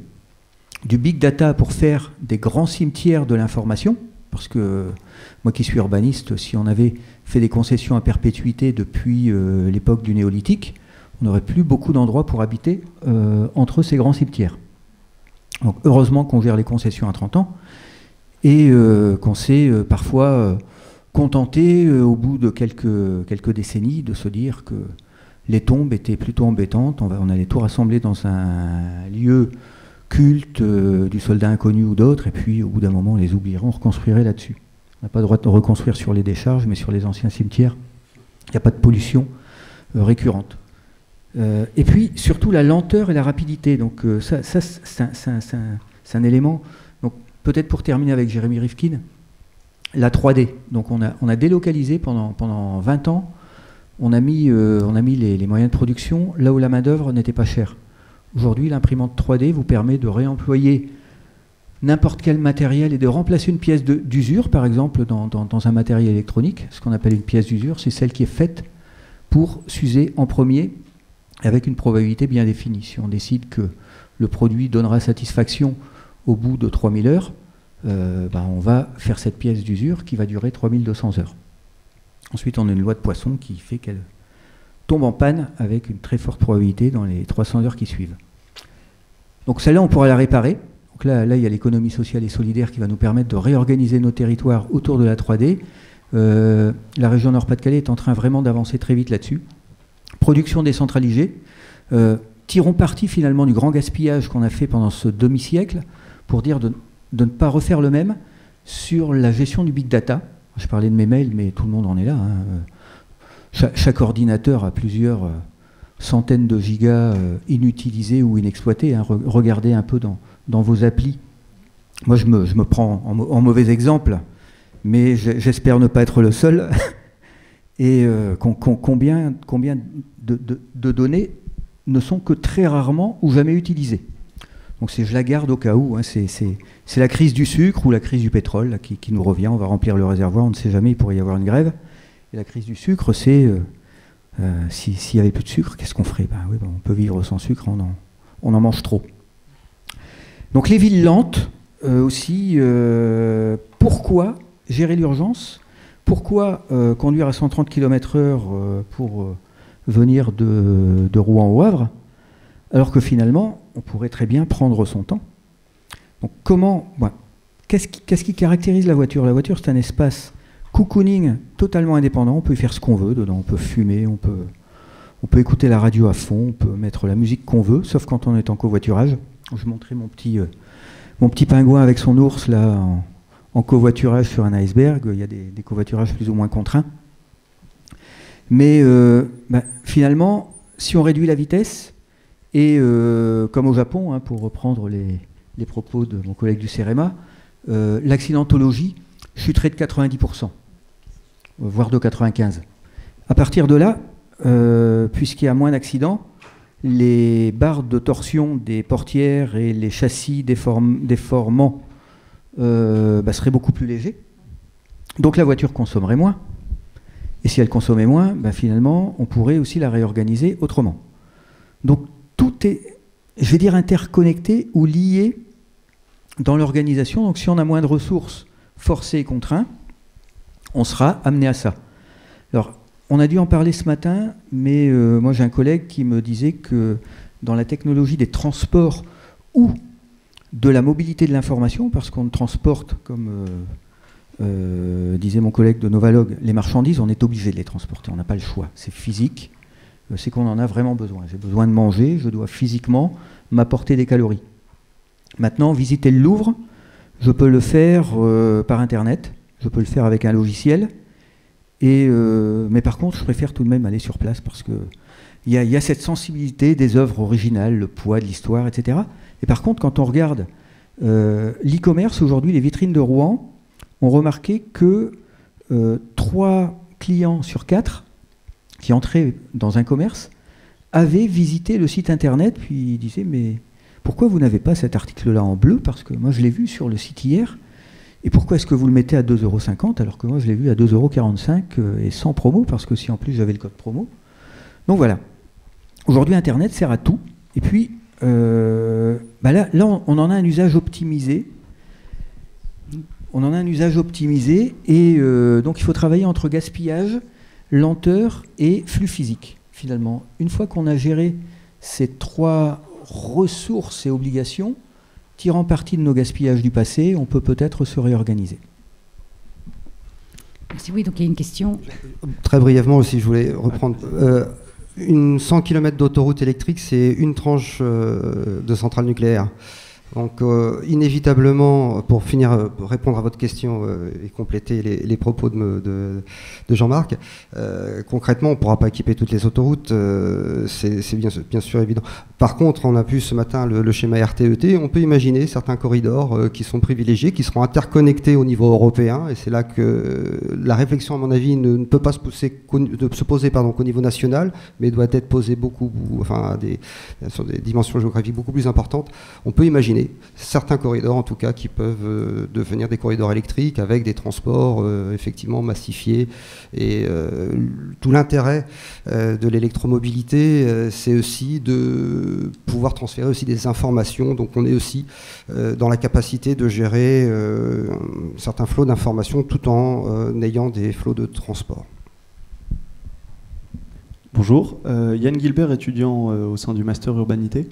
du big data pour faire des grands cimetières de l'information, parce que moi qui suis urbaniste, si on avait fait des concessions à perpétuité depuis l'époque du néolithique, on n'aurait plus beaucoup d'endroits pour habiter entre ces grands cimetières. Donc heureusement qu'on gère les concessions à 30 ans et qu'on s'est parfois contenté au bout de quelques décennies de se dire que les tombes étaient plutôt embêtantes, on allait tout rassembler dans un lieu culte du soldat inconnu ou d'autres, et puis au bout d'un moment on les oublierait, on reconstruirait là-dessus. On n'a pas le droit de reconstruire sur les décharges, mais sur les anciens cimetières, il n'y a pas de pollution récurrente. Et puis surtout la lenteur et la rapidité. Donc ça c'est un élément. Donc peut-être pour terminer avec Jérémy Rifkin, la 3D. Donc on a délocalisé pendant 20 ans. On a mis les moyens de production là où la main d'œuvre n'était pas chère. Aujourd'hui, l'imprimante 3D vous permet de réemployer n'importe quel matériel et de remplacer une pièce d'usure, par exemple, dans un matériel électronique. Ce qu'on appelle une pièce d'usure, c'est celle qui est faite pour s'user en premier avec une probabilité bien définie. Si on décide que le produit donnera satisfaction au bout de 3000 heures, on va faire cette pièce d'usure qui va durer 3200 heures. Ensuite, on a une loi de Poisson qui fait qu'elle tombe en panne avec une très forte probabilité dans les 300 heures qui suivent. Donc celle-là, on pourra la réparer. Donc là, il y a l'économie sociale et solidaire qui va nous permettre de réorganiser nos territoires autour de la 3D. La région Nord-Pas-de-Calais est en train vraiment d'avancer très vite là-dessus. Production décentralisée. Tirons parti finalement du grand gaspillage qu'on a fait pendant ce demi-siècle pour dire de ne pas refaire le même sur la gestion du big data. Je parlais de mes mails, mais tout le monde en est là. Hein. Chaque ordinateur a plusieurs centaines de gigas inutilisés ou inexploités. Hein. Regardez un peu dans vos applis. Moi, je me prends en mauvais exemple, mais j'espère ne pas être le seul. Et combien de données ne sont que très rarement ou jamais utilisées. Donc je la garde au cas où. Hein. C'est la crise du sucre ou la crise du pétrole là, qui nous revient. On va remplir le réservoir, on ne sait jamais, il pourrait y avoir une grève. Et la crise du sucre, c'est s'il n'y avait plus de sucre, qu'est-ce qu'on ferait? On peut vivre sans sucre, on en mange trop. Donc les villes lentes aussi, pourquoi gérer l'urgence? Pourquoi conduire à 130 km/h pour venir de Rouen au Havre, alors que finalement, on pourrait très bien prendre son temps? Donc qu'est-ce qui caractérise la voiture? La voiture, c'est un espace cocooning totalement indépendant, on peut y faire ce qu'on veut dedans, on peut fumer, on peut écouter la radio à fond, on peut mettre la musique qu'on veut, sauf quand on est en covoiturage. Je montrais mon petit pingouin avec son ours là en covoiturage sur un iceberg. Il y a des covoiturages plus ou moins contraints. Mais finalement, si on réduit la vitesse, et comme au Japon, hein, pour reprendre les propos de mon collègue du CEREMA, l'accidentologie chuterait de 90%, voire de 95%. À partir de là, puisqu'il y a moins d'accidents, les barres de torsion des portières et les châssis déformants serait beaucoup plus léger. Donc la voiture consommerait moins. Et si elle consommait moins, finalement, on pourrait aussi la réorganiser autrement. Donc tout est, je vais dire, interconnecté ou lié dans l'organisation. Donc si on a moins de ressources forcées et contraintes, on sera amené à ça. Alors, on a dû en parler ce matin, mais moi j'ai un collègue qui me disait que dans la technologie des transports ou de la mobilité de l'information, parce qu'on transporte, comme disait mon collègue de Novalog, les marchandises, on est obligé de les transporter, on n'a pas le choix, c'est physique, c'est qu'on en a vraiment besoin. J'ai besoin de manger, je dois physiquement m'apporter des calories. Maintenant, visiter le Louvre, je peux le faire par Internet, je peux le faire avec un logiciel, mais par contre, je préfère tout de même aller sur place parce qu'il y a cette sensibilité des œuvres originales, le poids de l'histoire, etc. Et par contre, quand on regarde l'e-commerce, aujourd'hui, les vitrines de Rouen ont remarqué que 3 clients sur 4 qui entraient dans un commerce avaient visité le site internet, puis ils disaient « mais pourquoi vous n'avez pas cet article-là en bleu? Parce que moi, je l'ai vu sur le site hier. Et pourquoi est-ce que vous le mettez à 2,50 € alors que moi, je l'ai vu à 2,45 € et sans promo, parce que si en plus j'avais le code promo. » Donc voilà. Aujourd'hui, Internet sert à tout. Et puis, là, on en a un usage optimisé. On en a un usage optimisé. Et donc, il faut travailler entre gaspillage, lenteur et flux physique, finalement. Une fois qu'on a géré ces 3 ressources et obligations, tirant parti de nos gaspillages du passé, on peut peut-être se réorganiser. Oui, donc il y a une question. Très brièvement aussi, je voulais reprendre. Une 100 km d'autoroute électrique, c'est une tranche de centrale nucléaire. Donc, inévitablement, pour finir, pour répondre à votre question et compléter les propos de Jean-Marc, concrètement, on ne pourra pas équiper toutes les autoroutes, c'est bien sûr évident. Par contre, on a vu ce matin le schéma RTET, on peut imaginer certains corridors qui sont privilégiés, qui seront interconnectés au niveau européen, et c'est là que la réflexion, à mon avis, ne peut pas se poser qu'au niveau national, mais doit être posée sur des dimensions géographiques beaucoup plus importantes. On peut imaginer certains corridors en tout cas qui peuvent devenir des corridors électriques avec des transports effectivement massifiés, et tout l'intérêt de l'électromobilité c'est aussi de pouvoir transférer aussi des informations, donc on est aussi dans la capacité de gérer certains flots d'informations tout en ayant des flots de transport. Bonjour, Yann Gilbert, étudiant au sein du Master Urbanité.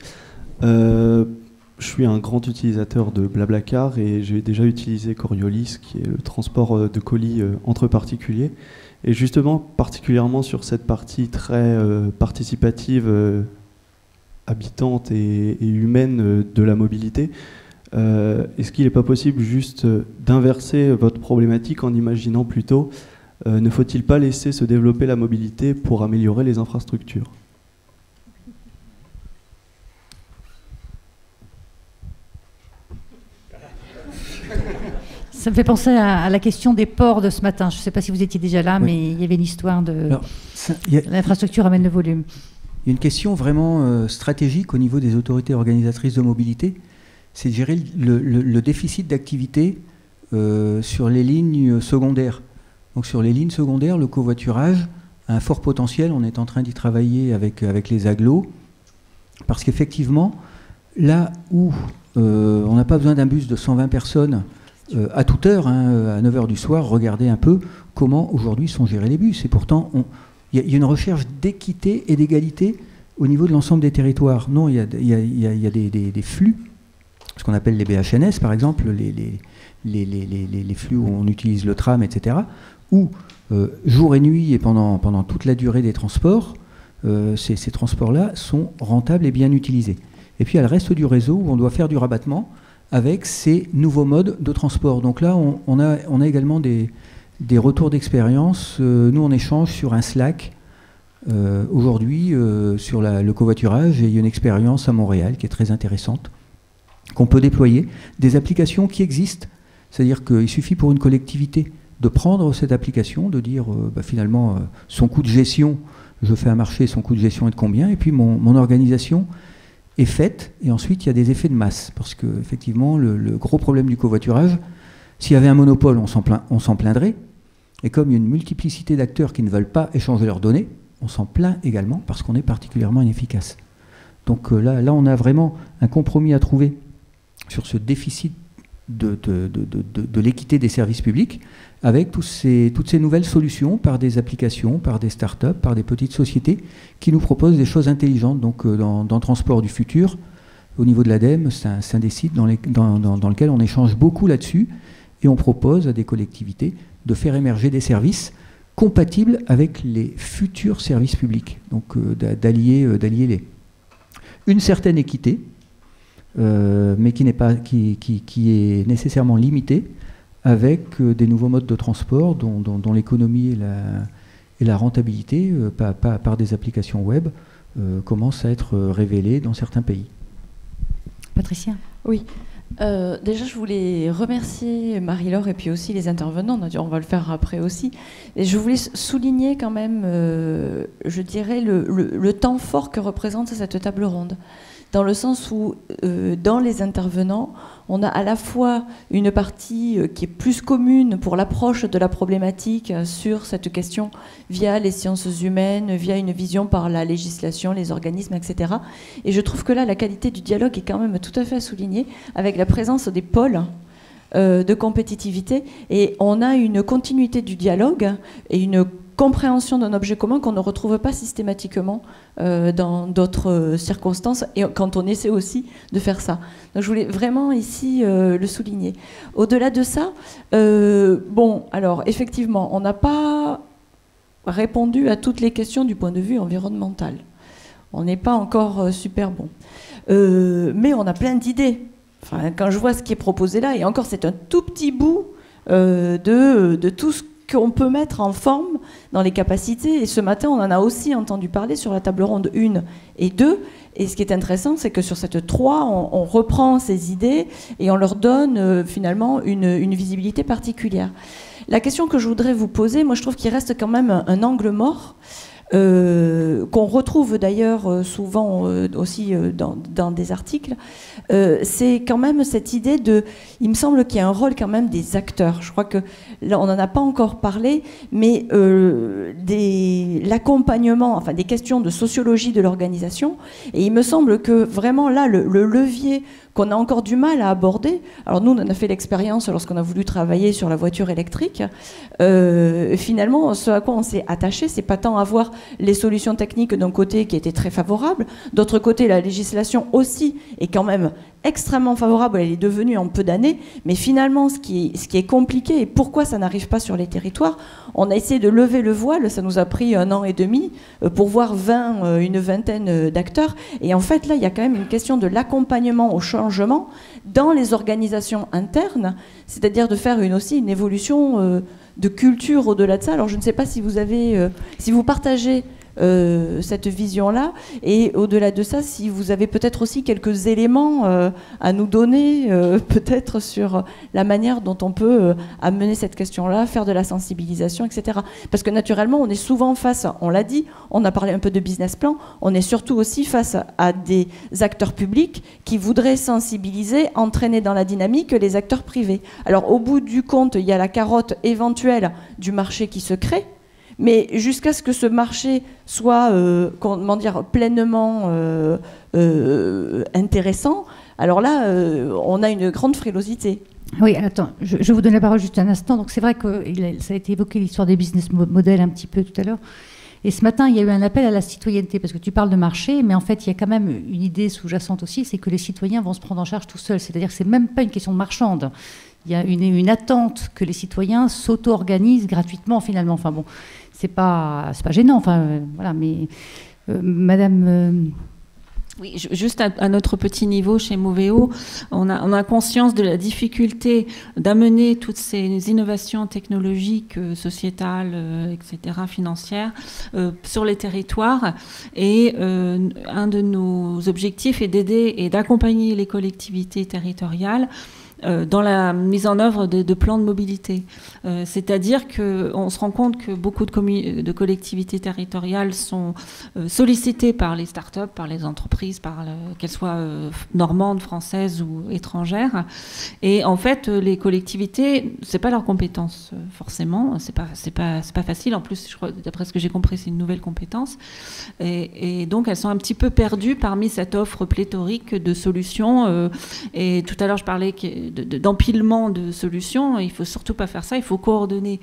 Je suis un grand utilisateur de Blablacar et j'ai déjà utilisé Coriolis, qui est le transport de colis entre particuliers. Et justement, particulièrement sur cette partie très participative, habitante et humaine de la mobilité, est-ce qu'il n'est pas possible juste d'inverser votre problématique en imaginant plutôt ne faut-il pas laisser se développer la mobilité pour améliorer les infrastructures ? Ça me fait penser à la question des ports de ce matin. Je ne sais pas si vous étiez déjà là, mais il y avait une histoire de l'infrastructure amène le volume. Il y a une question vraiment stratégique au niveau des autorités organisatrices de mobilité, c'est de gérer le déficit d'activité sur les lignes secondaires. Donc sur les lignes secondaires, le covoiturage a un fort potentiel. On est en train d'y travailler avec les agglos, parce qu'effectivement, là où on n'a pas besoin d'un bus de 120 personnes à toute heure, à 9 h du soir, regardez un peu comment aujourd'hui sont gérés les bus. Et pourtant, il y a une recherche d'équité et d'égalité au niveau de l'ensemble des territoires. Non, il y a des flux, ce qu'on appelle les BHNS, par exemple, les flux où on utilise le tram, etc., où jour et nuit et pendant toute la durée des transports, ces transports-là sont rentables et bien utilisés. Et puis il y a le reste du réseau où on doit faire du rabattement avec ces nouveaux modes de transport. Donc là, on a également des retours d'expérience. Nous, on échange sur un Slack aujourd'hui sur le covoiturage, et il y a une expérience à Montréal qui est très intéressante, qu'on peut déployer. Des applications qui existent, c'est-à-dire qu'il suffit pour une collectivité de prendre cette application, de dire finalement son coût de gestion, je fais un marché, son coût de gestion est de combien, et puis mon organisation est faite, et ensuite il y a des effets de masse, parce que effectivement le gros problème du covoiturage, s'il y avait un monopole, on s'en plaindrait, et comme il y a une multiplicité d'acteurs qui ne veulent pas échanger leurs données, on s'en plaint également parce qu'on est particulièrement inefficace. Donc là on a vraiment un compromis à trouver sur ce déficit de l'équité des services publics, avec toutes ces nouvelles solutions par des applications, par des startups, par des petites sociétés qui nous proposent des choses intelligentes. Donc dans le transport du futur, au niveau de l'ADEME, c'est un des sites dans lequel on échange beaucoup là-dessus, et on propose à des collectivités de faire émerger des services compatibles avec les futurs services publics, donc d'allier les. Une certaine équité, mais qui est nécessairement limitée, avec des nouveaux modes de transport dont l'économie et la rentabilité, par des applications web, commencent à être révélées dans certains pays. Patricia ? Oui. Déjà, je voulais remercier Marie-Laure et puis aussi les intervenants. On va le faire après aussi. Et je voulais souligner quand même, je dirais, le temps fort que représente cette table ronde. Dans le sens où, dans les intervenants, on a à la fois une partie qui est plus commune pour l'approche de la problématique sur cette question via les sciences humaines, via une vision par la législation, les organismes, etc. Et je trouve que là, la qualité du dialogue est quand même tout à fait à souligner, avec la présence des pôles de compétitivité. Et on a une continuité du dialogue et une compréhension d'un objet commun qu'on ne retrouve pas systématiquement dans d'autres circonstances, et quand on essaie aussi de faire ça. Donc je voulais vraiment ici le souligner. Au-delà de ça, bon, alors effectivement, on n'a pas répondu à toutes les questions du point de vue environnemental. On n'est pas encore super bon. Mais on a plein d'idées. Enfin, quand je vois ce qui est proposé là, et encore c'est un tout petit bout de tout ce qu'on peut mettre en forme dans les capacités. Et ce matin, on en a aussi entendu parler sur la table ronde 1 et 2. Et ce qui est intéressant, c'est que sur cette 3, on reprend ces idées et on leur donne finalement une visibilité particulière. La question que je voudrais vous poser, moi je trouve qu'il reste quand même un angle mort, qu'on retrouve d'ailleurs souvent aussi dans des articles, c'est quand même cette idée de... Il me semble qu'il y a un rôle quand même des acteurs. Je crois que là, on n'en a pas encore parlé, mais l'accompagnement, enfin des questions de sociologie de l'organisation, et il me semble que vraiment là, le levier qu'on a encore du mal à aborder. Alors nous, on a fait l'expérience lorsqu'on a voulu travailler sur la voiture électrique. Finalement, ce à quoi on s'est attaché, c'est pas tant avoir les solutions techniques d'un côté qui étaient très favorables, d'autre côté, la législation aussi est quand même extrêmement favorable, elle est devenue en peu d'années, mais finalement, ce qui est compliqué et pourquoi ça n'arrive pas sur les territoires, on a essayé de lever le voile, ça nous a pris 1 an et demi pour voir une vingtaine d'acteurs, et en fait, là, il y a quand même une question de l'accompagnement au changement dans les organisations internes, c'est-à-dire de faire aussi une évolution de culture au-delà de ça. Alors, je ne sais pas si vous partagez cette vision-là, et au-delà de ça, si vous avez peut-être aussi quelques éléments à nous donner, peut-être sur la manière dont on peut amener cette question-là, faire de la sensibilisation, etc. Parce que naturellement, on est souvent face, on l'a dit, on a parlé un peu de business plan, on est surtout aussi face à des acteurs publics qui voudraient sensibiliser, entraîner dans la dynamique les acteurs privés. Alors au bout du compte, il y a la carotte éventuelle du marché qui se crée, mais jusqu'à ce que ce marché soit pleinement intéressant, alors là, on a une grande frilosité. Oui, attends, je vous donne la parole juste un instant. Donc c'est vrai que ça a été évoqué l'histoire des business models un petit peu tout à l'heure. Et ce matin, il y a eu un appel à la citoyenneté, parce que tu parles de marché, mais en fait, il y a quand même une idée sous-jacente aussi, c'est que les citoyens vont se prendre en charge tout seuls. C'est-à-dire que c'est même pas une question de marchande. Il y a une attente que les citoyens s'auto-organisent gratuitement, finalement. Enfin bon, c'est pas gênant. Enfin voilà, mais Madame. Oui, juste à notre petit niveau chez Moveo, on a conscience de la difficulté d'amener toutes ces innovations technologiques, sociétales, etc., financières, sur les territoires. Et un de nos objectifs est d'aider et d'accompagner les collectivités territoriales dans la mise en œuvre de plans de mobilité. C'est-à-dire qu'on se rend compte que beaucoup de collectivités territoriales sont sollicitées par les start-up, par les entreprises, qu'elles soient normandes, françaises ou étrangères. Et en fait, les collectivités, c'est pas leur compétence forcément. C'est pas facile. En plus, je crois, d'après ce que j'ai compris, c'est une nouvelle compétence. Et donc, elles sont un petit peu perdues parmi cette offre pléthorique de solutions. Et tout à l'heure, je parlais d'empilement de solutions. Il faut surtout pas faire ça. Il faut coordonner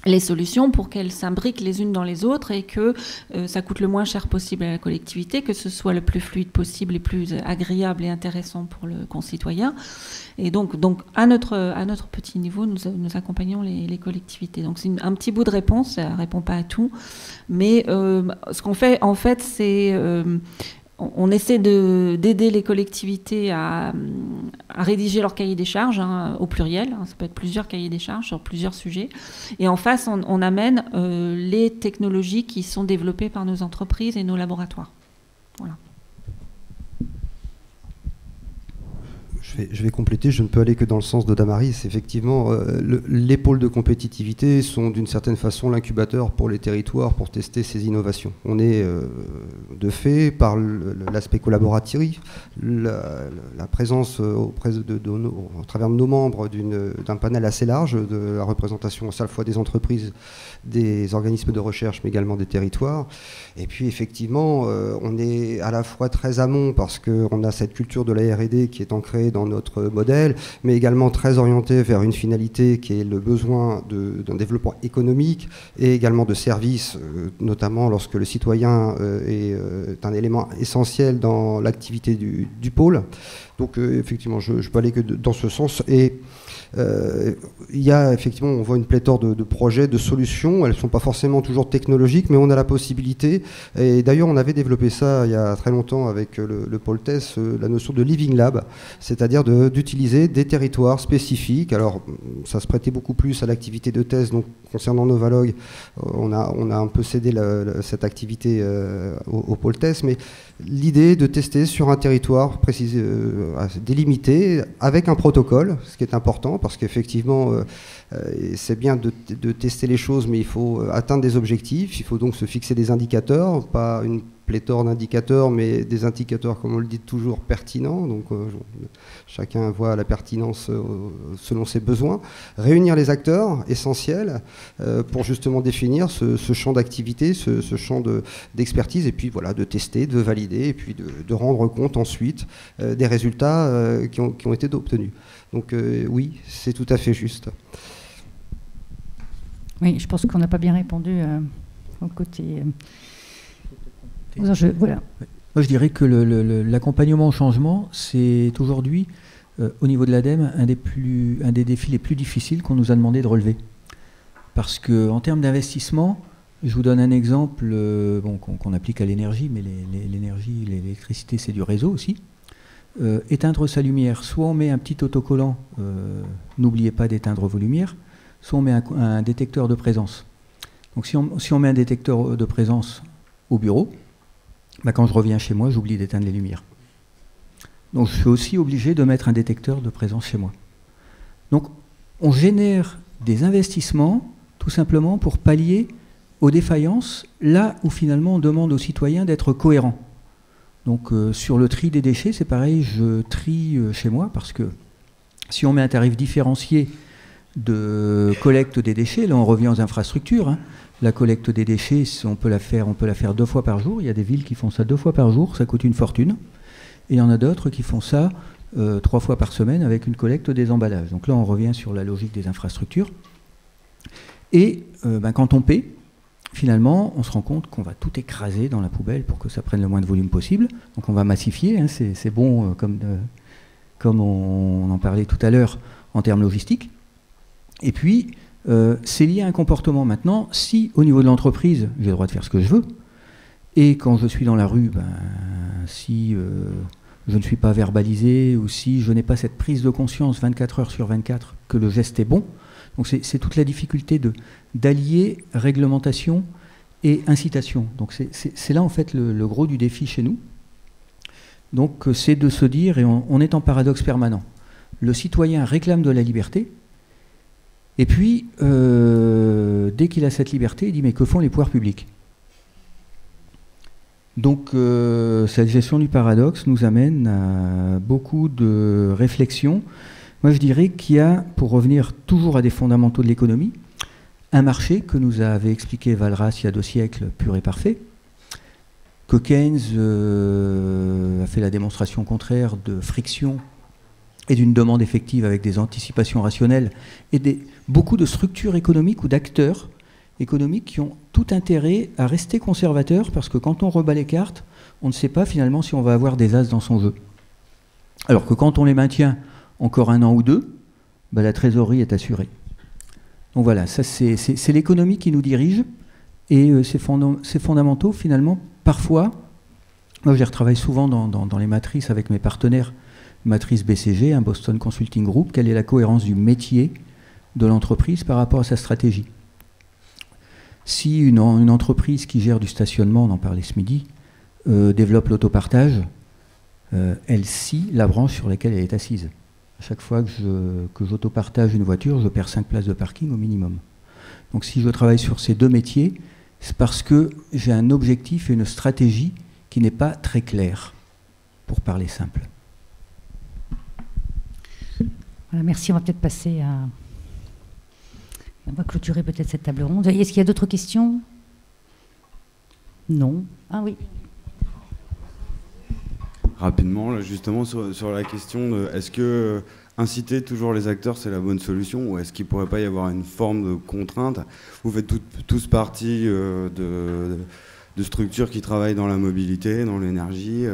les solutions pour qu'elles s'imbriquent les unes dans les autres et que ça coûte le moins cher possible à la collectivité, que ce soit le plus fluide possible et plus agréable et intéressant pour le concitoyen. Et donc à notre petit niveau, nous accompagnons les collectivités. Donc c'est un petit bout de réponse, ça ne répond pas à tout, mais ce qu'on fait en fait, c'est on essaie d'aider les collectivités à rédiger leur cahier des charges, au pluriel. Ça peut être plusieurs cahiers des charges sur plusieurs sujets. Et en face, on amène les technologies qui sont développées par nos entreprises et nos laboratoires. Voilà. Je vais compléter, je ne peux aller que dans le sens de Damaris. Effectivement, les pôles de compétitivité sont d'une certaine façon l'incubateur pour les territoires pour tester ces innovations. On est de fait, par l'aspect collaboratif, la présence au travers de nos membres d'un panel assez large de la représentation à la fois des entreprises, des organismes de recherche, mais également des territoires. Et puis effectivement, on est à la fois très amont parce qu'on a cette culture de la R&D qui est ancrée dans notre modèle, mais également très orienté vers une finalité qui est le besoin d'un développement économique et également de services, notamment lorsque le citoyen est un élément essentiel dans l'activité du pôle. Donc effectivement, je peux aller que dans ce sens. Et il y a effectivement, on voit une pléthore de projets, de solutions. Elles ne sont pas forcément toujours technologiques, mais on a la possibilité. Et d'ailleurs, on avait développé ça il y a très longtemps avec le pôle TES, la notion de Living Lab, c'est-à-dire d'utiliser des territoires spécifiques. Alors, ça se prêtait beaucoup plus à l'activité de thèse. Donc, concernant Novalogue, on a un peu cédé cette activité au pôle TES, mais l'idée de tester sur un territoire précisé, délimité, avec un protocole, ce qui est important, parce qu'effectivement, c'est bien de tester les choses, mais il faut atteindre des objectifs, il faut donc se fixer des indicateurs, pas une pléthore d'indicateurs, mais des indicateurs, comme on le dit toujours, pertinents. Donc chacun voit la pertinence selon ses besoins. Réunir les acteurs essentiels pour justement définir ce champ d'activité, ce champ d'expertise, et puis voilà, de tester, de valider, et puis de rendre compte ensuite des résultats qui ont été obtenus. Donc oui, c'est tout à fait juste. Oui, je pense qu'on n'a pas bien répondu au côté... aux enjeux. Voilà. Moi, je dirais que l'accompagnement au changement, c'est aujourd'hui, au niveau de l'ADEME, un des défis les plus difficiles qu'on nous a demandé de relever. Parce qu'en termes d'investissement, je vous donne un exemple qu'on applique à l'énergie, mais l'énergie, l'électricité, c'est du réseau aussi. Éteindre sa lumière, soit on met un petit autocollant, n'oubliez pas d'éteindre vos lumières, soit on met un détecteur de présence. Donc si on met un détecteur de présence au bureau, quand je reviens chez moi, j'oublie d'éteindre les lumières. Donc je suis aussi obligé de mettre un détecteur de présence chez moi. Donc on génère des investissements tout simplement pour pallier aux défaillances, là où finalement on demande aux citoyens d'être cohérents. Donc sur le tri des déchets, c'est pareil, je trie chez moi parce que si on met un tarif différencié de collecte des déchets, là on revient aux infrastructures, La collecte des déchets, on peut la faire 2 fois par jour. Il y a des villes qui font ça 2 fois par jour, ça coûte une fortune. Et il y en a d'autres qui font ça 3 fois par semaine avec une collecte des emballages. Donc là, on revient sur la logique des infrastructures. Et quand on paie, finalement, on se rend compte qu'on va tout écraser dans la poubelle pour que ça prenne le moins de volume possible. Donc on va massifier, c'est bon comme on en parlait tout à l'heure en termes logistiques. Et puis, c'est lié à un comportement maintenant. Si au niveau de l'entreprise, j'ai le droit de faire ce que je veux, et quand je suis dans la rue, si je ne suis pas verbalisé, ou si je n'ai pas cette prise de conscience 24 heures sur 24 que le geste est bon, donc c'est toute la difficulté d'allier réglementation et incitation. Donc c'est là en fait le gros du défi chez nous. Donc c'est de se dire, et on est en paradoxe permanent, le citoyen réclame de la liberté, et puis, dès qu'il a cette liberté, il dit « mais que font les pouvoirs publics ?» Donc, cette gestion du paradoxe nous amène à beaucoup de réflexions. Moi, je dirais qu'il y a, pour revenir toujours à des fondamentaux de l'économie, un marché que nous avait expliqué Walras il y a 2 siècles, pur et parfait, que Keynes a fait la démonstration contraire de friction et d'une demande effective avec des anticipations rationnelles et beaucoup de structures économiques ou d'acteurs économiques qui ont tout intérêt à rester conservateurs parce que quand on rebat les cartes, on ne sait pas finalement si on va avoir des as dans son jeu. Alors que quand on les maintient encore 1 an ou 2, ben la trésorerie est assurée. Donc voilà, ça c'est l'économie qui nous dirige et ces fondamentaux finalement, parfois, moi je retravaille souvent dans les matrices avec mes partenaires, matrice BCG, un Boston Consulting Group, quelle est la cohérence du métier de l'entreprise par rapport à sa stratégie. Si une entreprise qui gère du stationnement, on en parlait ce midi, développe l'autopartage, elle scie la branche sur laquelle elle est assise. À chaque fois que j'autopartage une voiture, je perds 5 places de parking au minimum. Donc si je travaille sur ces 2 métiers, c'est parce que j'ai un objectif et une stratégie qui n'est pas très claire, pour parler simple. Voilà, merci, on va peut-être passer à... On va clôturer peut-être cette table ronde. Est-ce qu'il y a d'autres questions? Non. Ah oui. Rapidement, là, justement, sur la question de est-ce que inciter toujours les acteurs, c'est la bonne solution, ou est-ce qu'il ne pourrait pas y avoir une forme de contrainte? Vous faites tous partie de structures qui travaillent dans la mobilité, dans l'énergie,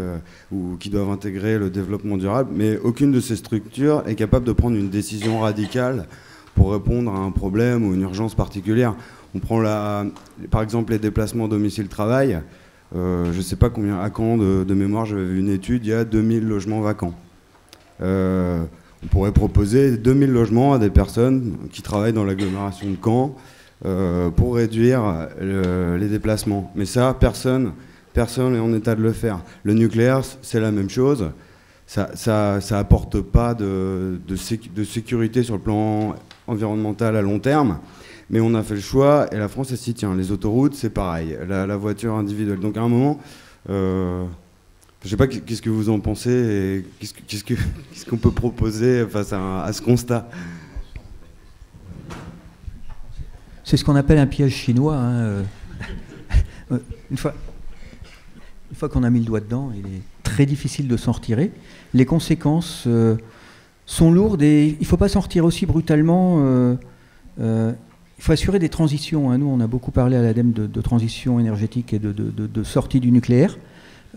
ou qui doivent intégrer le développement durable, mais aucune de ces structures est capable de prendre une décision radicale pour répondre à un problème ou une urgence particulière. On prend par exemple les déplacements domicile-travail. Je ne sais pas combien, à Caen, de mémoire, j'avais vu une étude, il y a 2000 logements vacants. On pourrait proposer 2000 logements à des personnes qui travaillent dans l'agglomération de Caen pour réduire les déplacements. Mais ça, personne n'est en état de le faire. Le nucléaire, c'est la même chose. Ça apporte pas de sécurité sur le plan environnemental à long terme. Mais on a fait le choix, et la France, elle s'y tient. Les autoroutes, c'est pareil. La voiture individuelle. Donc à un moment, je ne sais pas qu'est-ce que vous en pensez, et qu'est-ce qu'on peut proposer face à ce constat. C'est ce qu'on appelle un piège chinois. Hein. Une fois qu'on a mis le doigt dedans, il est très difficile de s'en retirer. Les conséquences sont lourdes et il ne faut pas s'en retirer aussi brutalement. Il faut assurer des transitions. Hein. Nous, on a beaucoup parlé à l'ADEME de transition énergétique et de sortie du nucléaire.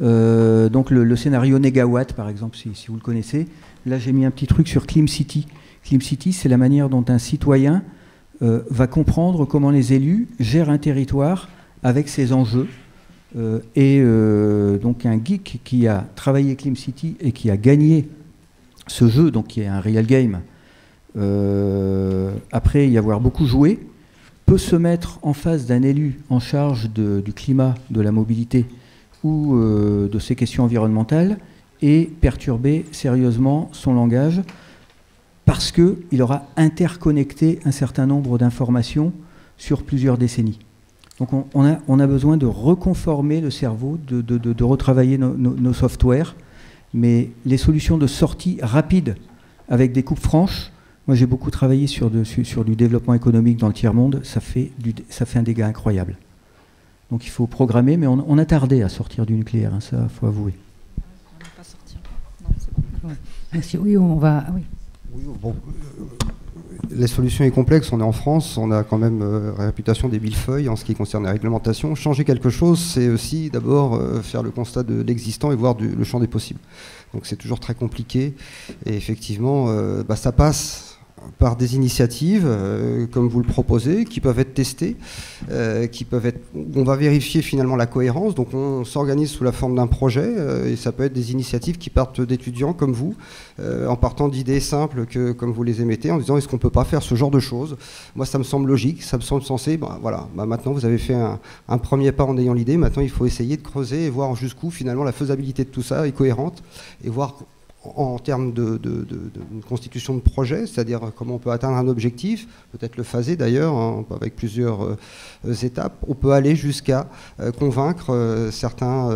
Donc le scénario Négawatt, par exemple, si vous le connaissez. Là, j'ai mis un petit truc sur Clim City. Clim City, c'est la manière dont un citoyen va comprendre comment les élus gèrent un territoire avec ses enjeux. Donc un geek qui a travaillé Clim City et qui a gagné ce jeu, donc qui est un real game, après y avoir beaucoup joué, peut se mettre en face d'un élu en charge du climat, de la mobilité ou de ces questions environnementales et perturber sérieusement son langage parce qu'il aura interconnecté un certain nombre d'informations sur plusieurs décennies. Donc on a besoin de reconformer le cerveau, de retravailler nos softwares, mais les solutions de sortie rapide avec des coupes franches, moi j'ai beaucoup travaillé sur du développement économique dans le tiers-monde, ça fait un dégât incroyable. Donc il faut programmer, mais on a tardé à sortir du nucléaire, hein, ça il faut avouer. On n'a pas sorti encore. Non, c'est bon. Ouais. Merci. Oui, on va... Oui. Oui, bon, la solution est complexe, on est en France, on a quand même réputation des millefeuilles en ce qui concerne la réglementation. Changer quelque chose, c'est aussi d'abord faire le constat de l'existant et voir le champ des possibles. Donc c'est toujours très compliqué et effectivement ça passe par des initiatives comme vous le proposez, qui peuvent être testées, on va vérifier finalement la cohérence, donc on s'organise sous la forme d'un projet et ça peut être des initiatives qui partent d'étudiants comme vous, en partant d'idées simples comme vous les émettez, en disant est-ce qu'on ne peut pas faire ce genre de choses. Moi ça me semble logique, ça me semble sensé, maintenant vous avez fait un premier pas en ayant l'idée, maintenant il faut essayer de creuser et voir jusqu'où finalement la faisabilité de tout ça est cohérente et voir en termes de constitution de projet, c'est-à-dire comment on peut atteindre un objectif, peut-être le phaser d'ailleurs, hein, avec plusieurs étapes. On peut aller jusqu'à convaincre certains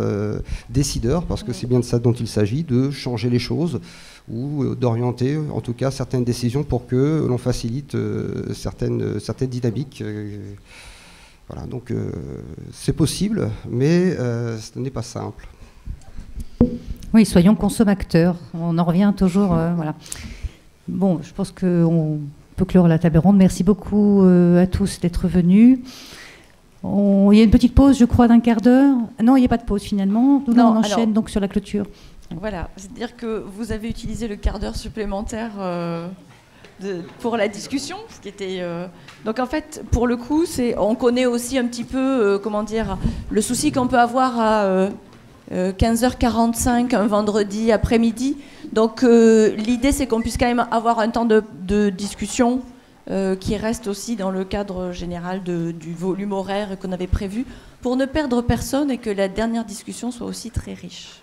décideurs, parce que c'est bien de ça dont il s'agit, de changer les choses ou d'orienter en tout cas certaines décisions pour que l'on facilite certaines dynamiques. Voilà, donc c'est possible, mais ce n'est pas simple. Oui, soyons consommateurs. On en revient toujours. Voilà. Bon, je pense qu'on peut clore la table ronde. Merci beaucoup à tous d'être venus. Il y a une petite pause, je crois, d'1 quart d'heure. Non, il n'y a pas de pause finalement. Nous, on enchaîne donc sur la clôture. Voilà, c'est-à-dire que vous avez utilisé le quart d'heure supplémentaire pour la discussion, ce qui était. Donc en fait, pour le coup, on connaît aussi un petit peu, comment dire, le souci qu'on peut avoir à 15h45 un vendredi après-midi. Donc l'idée, c'est qu'on puisse quand même avoir un temps de discussion qui reste aussi dans le cadre général du volume horaire qu'on avait prévu, pour ne perdre personne et que la dernière discussion soit aussi très riche.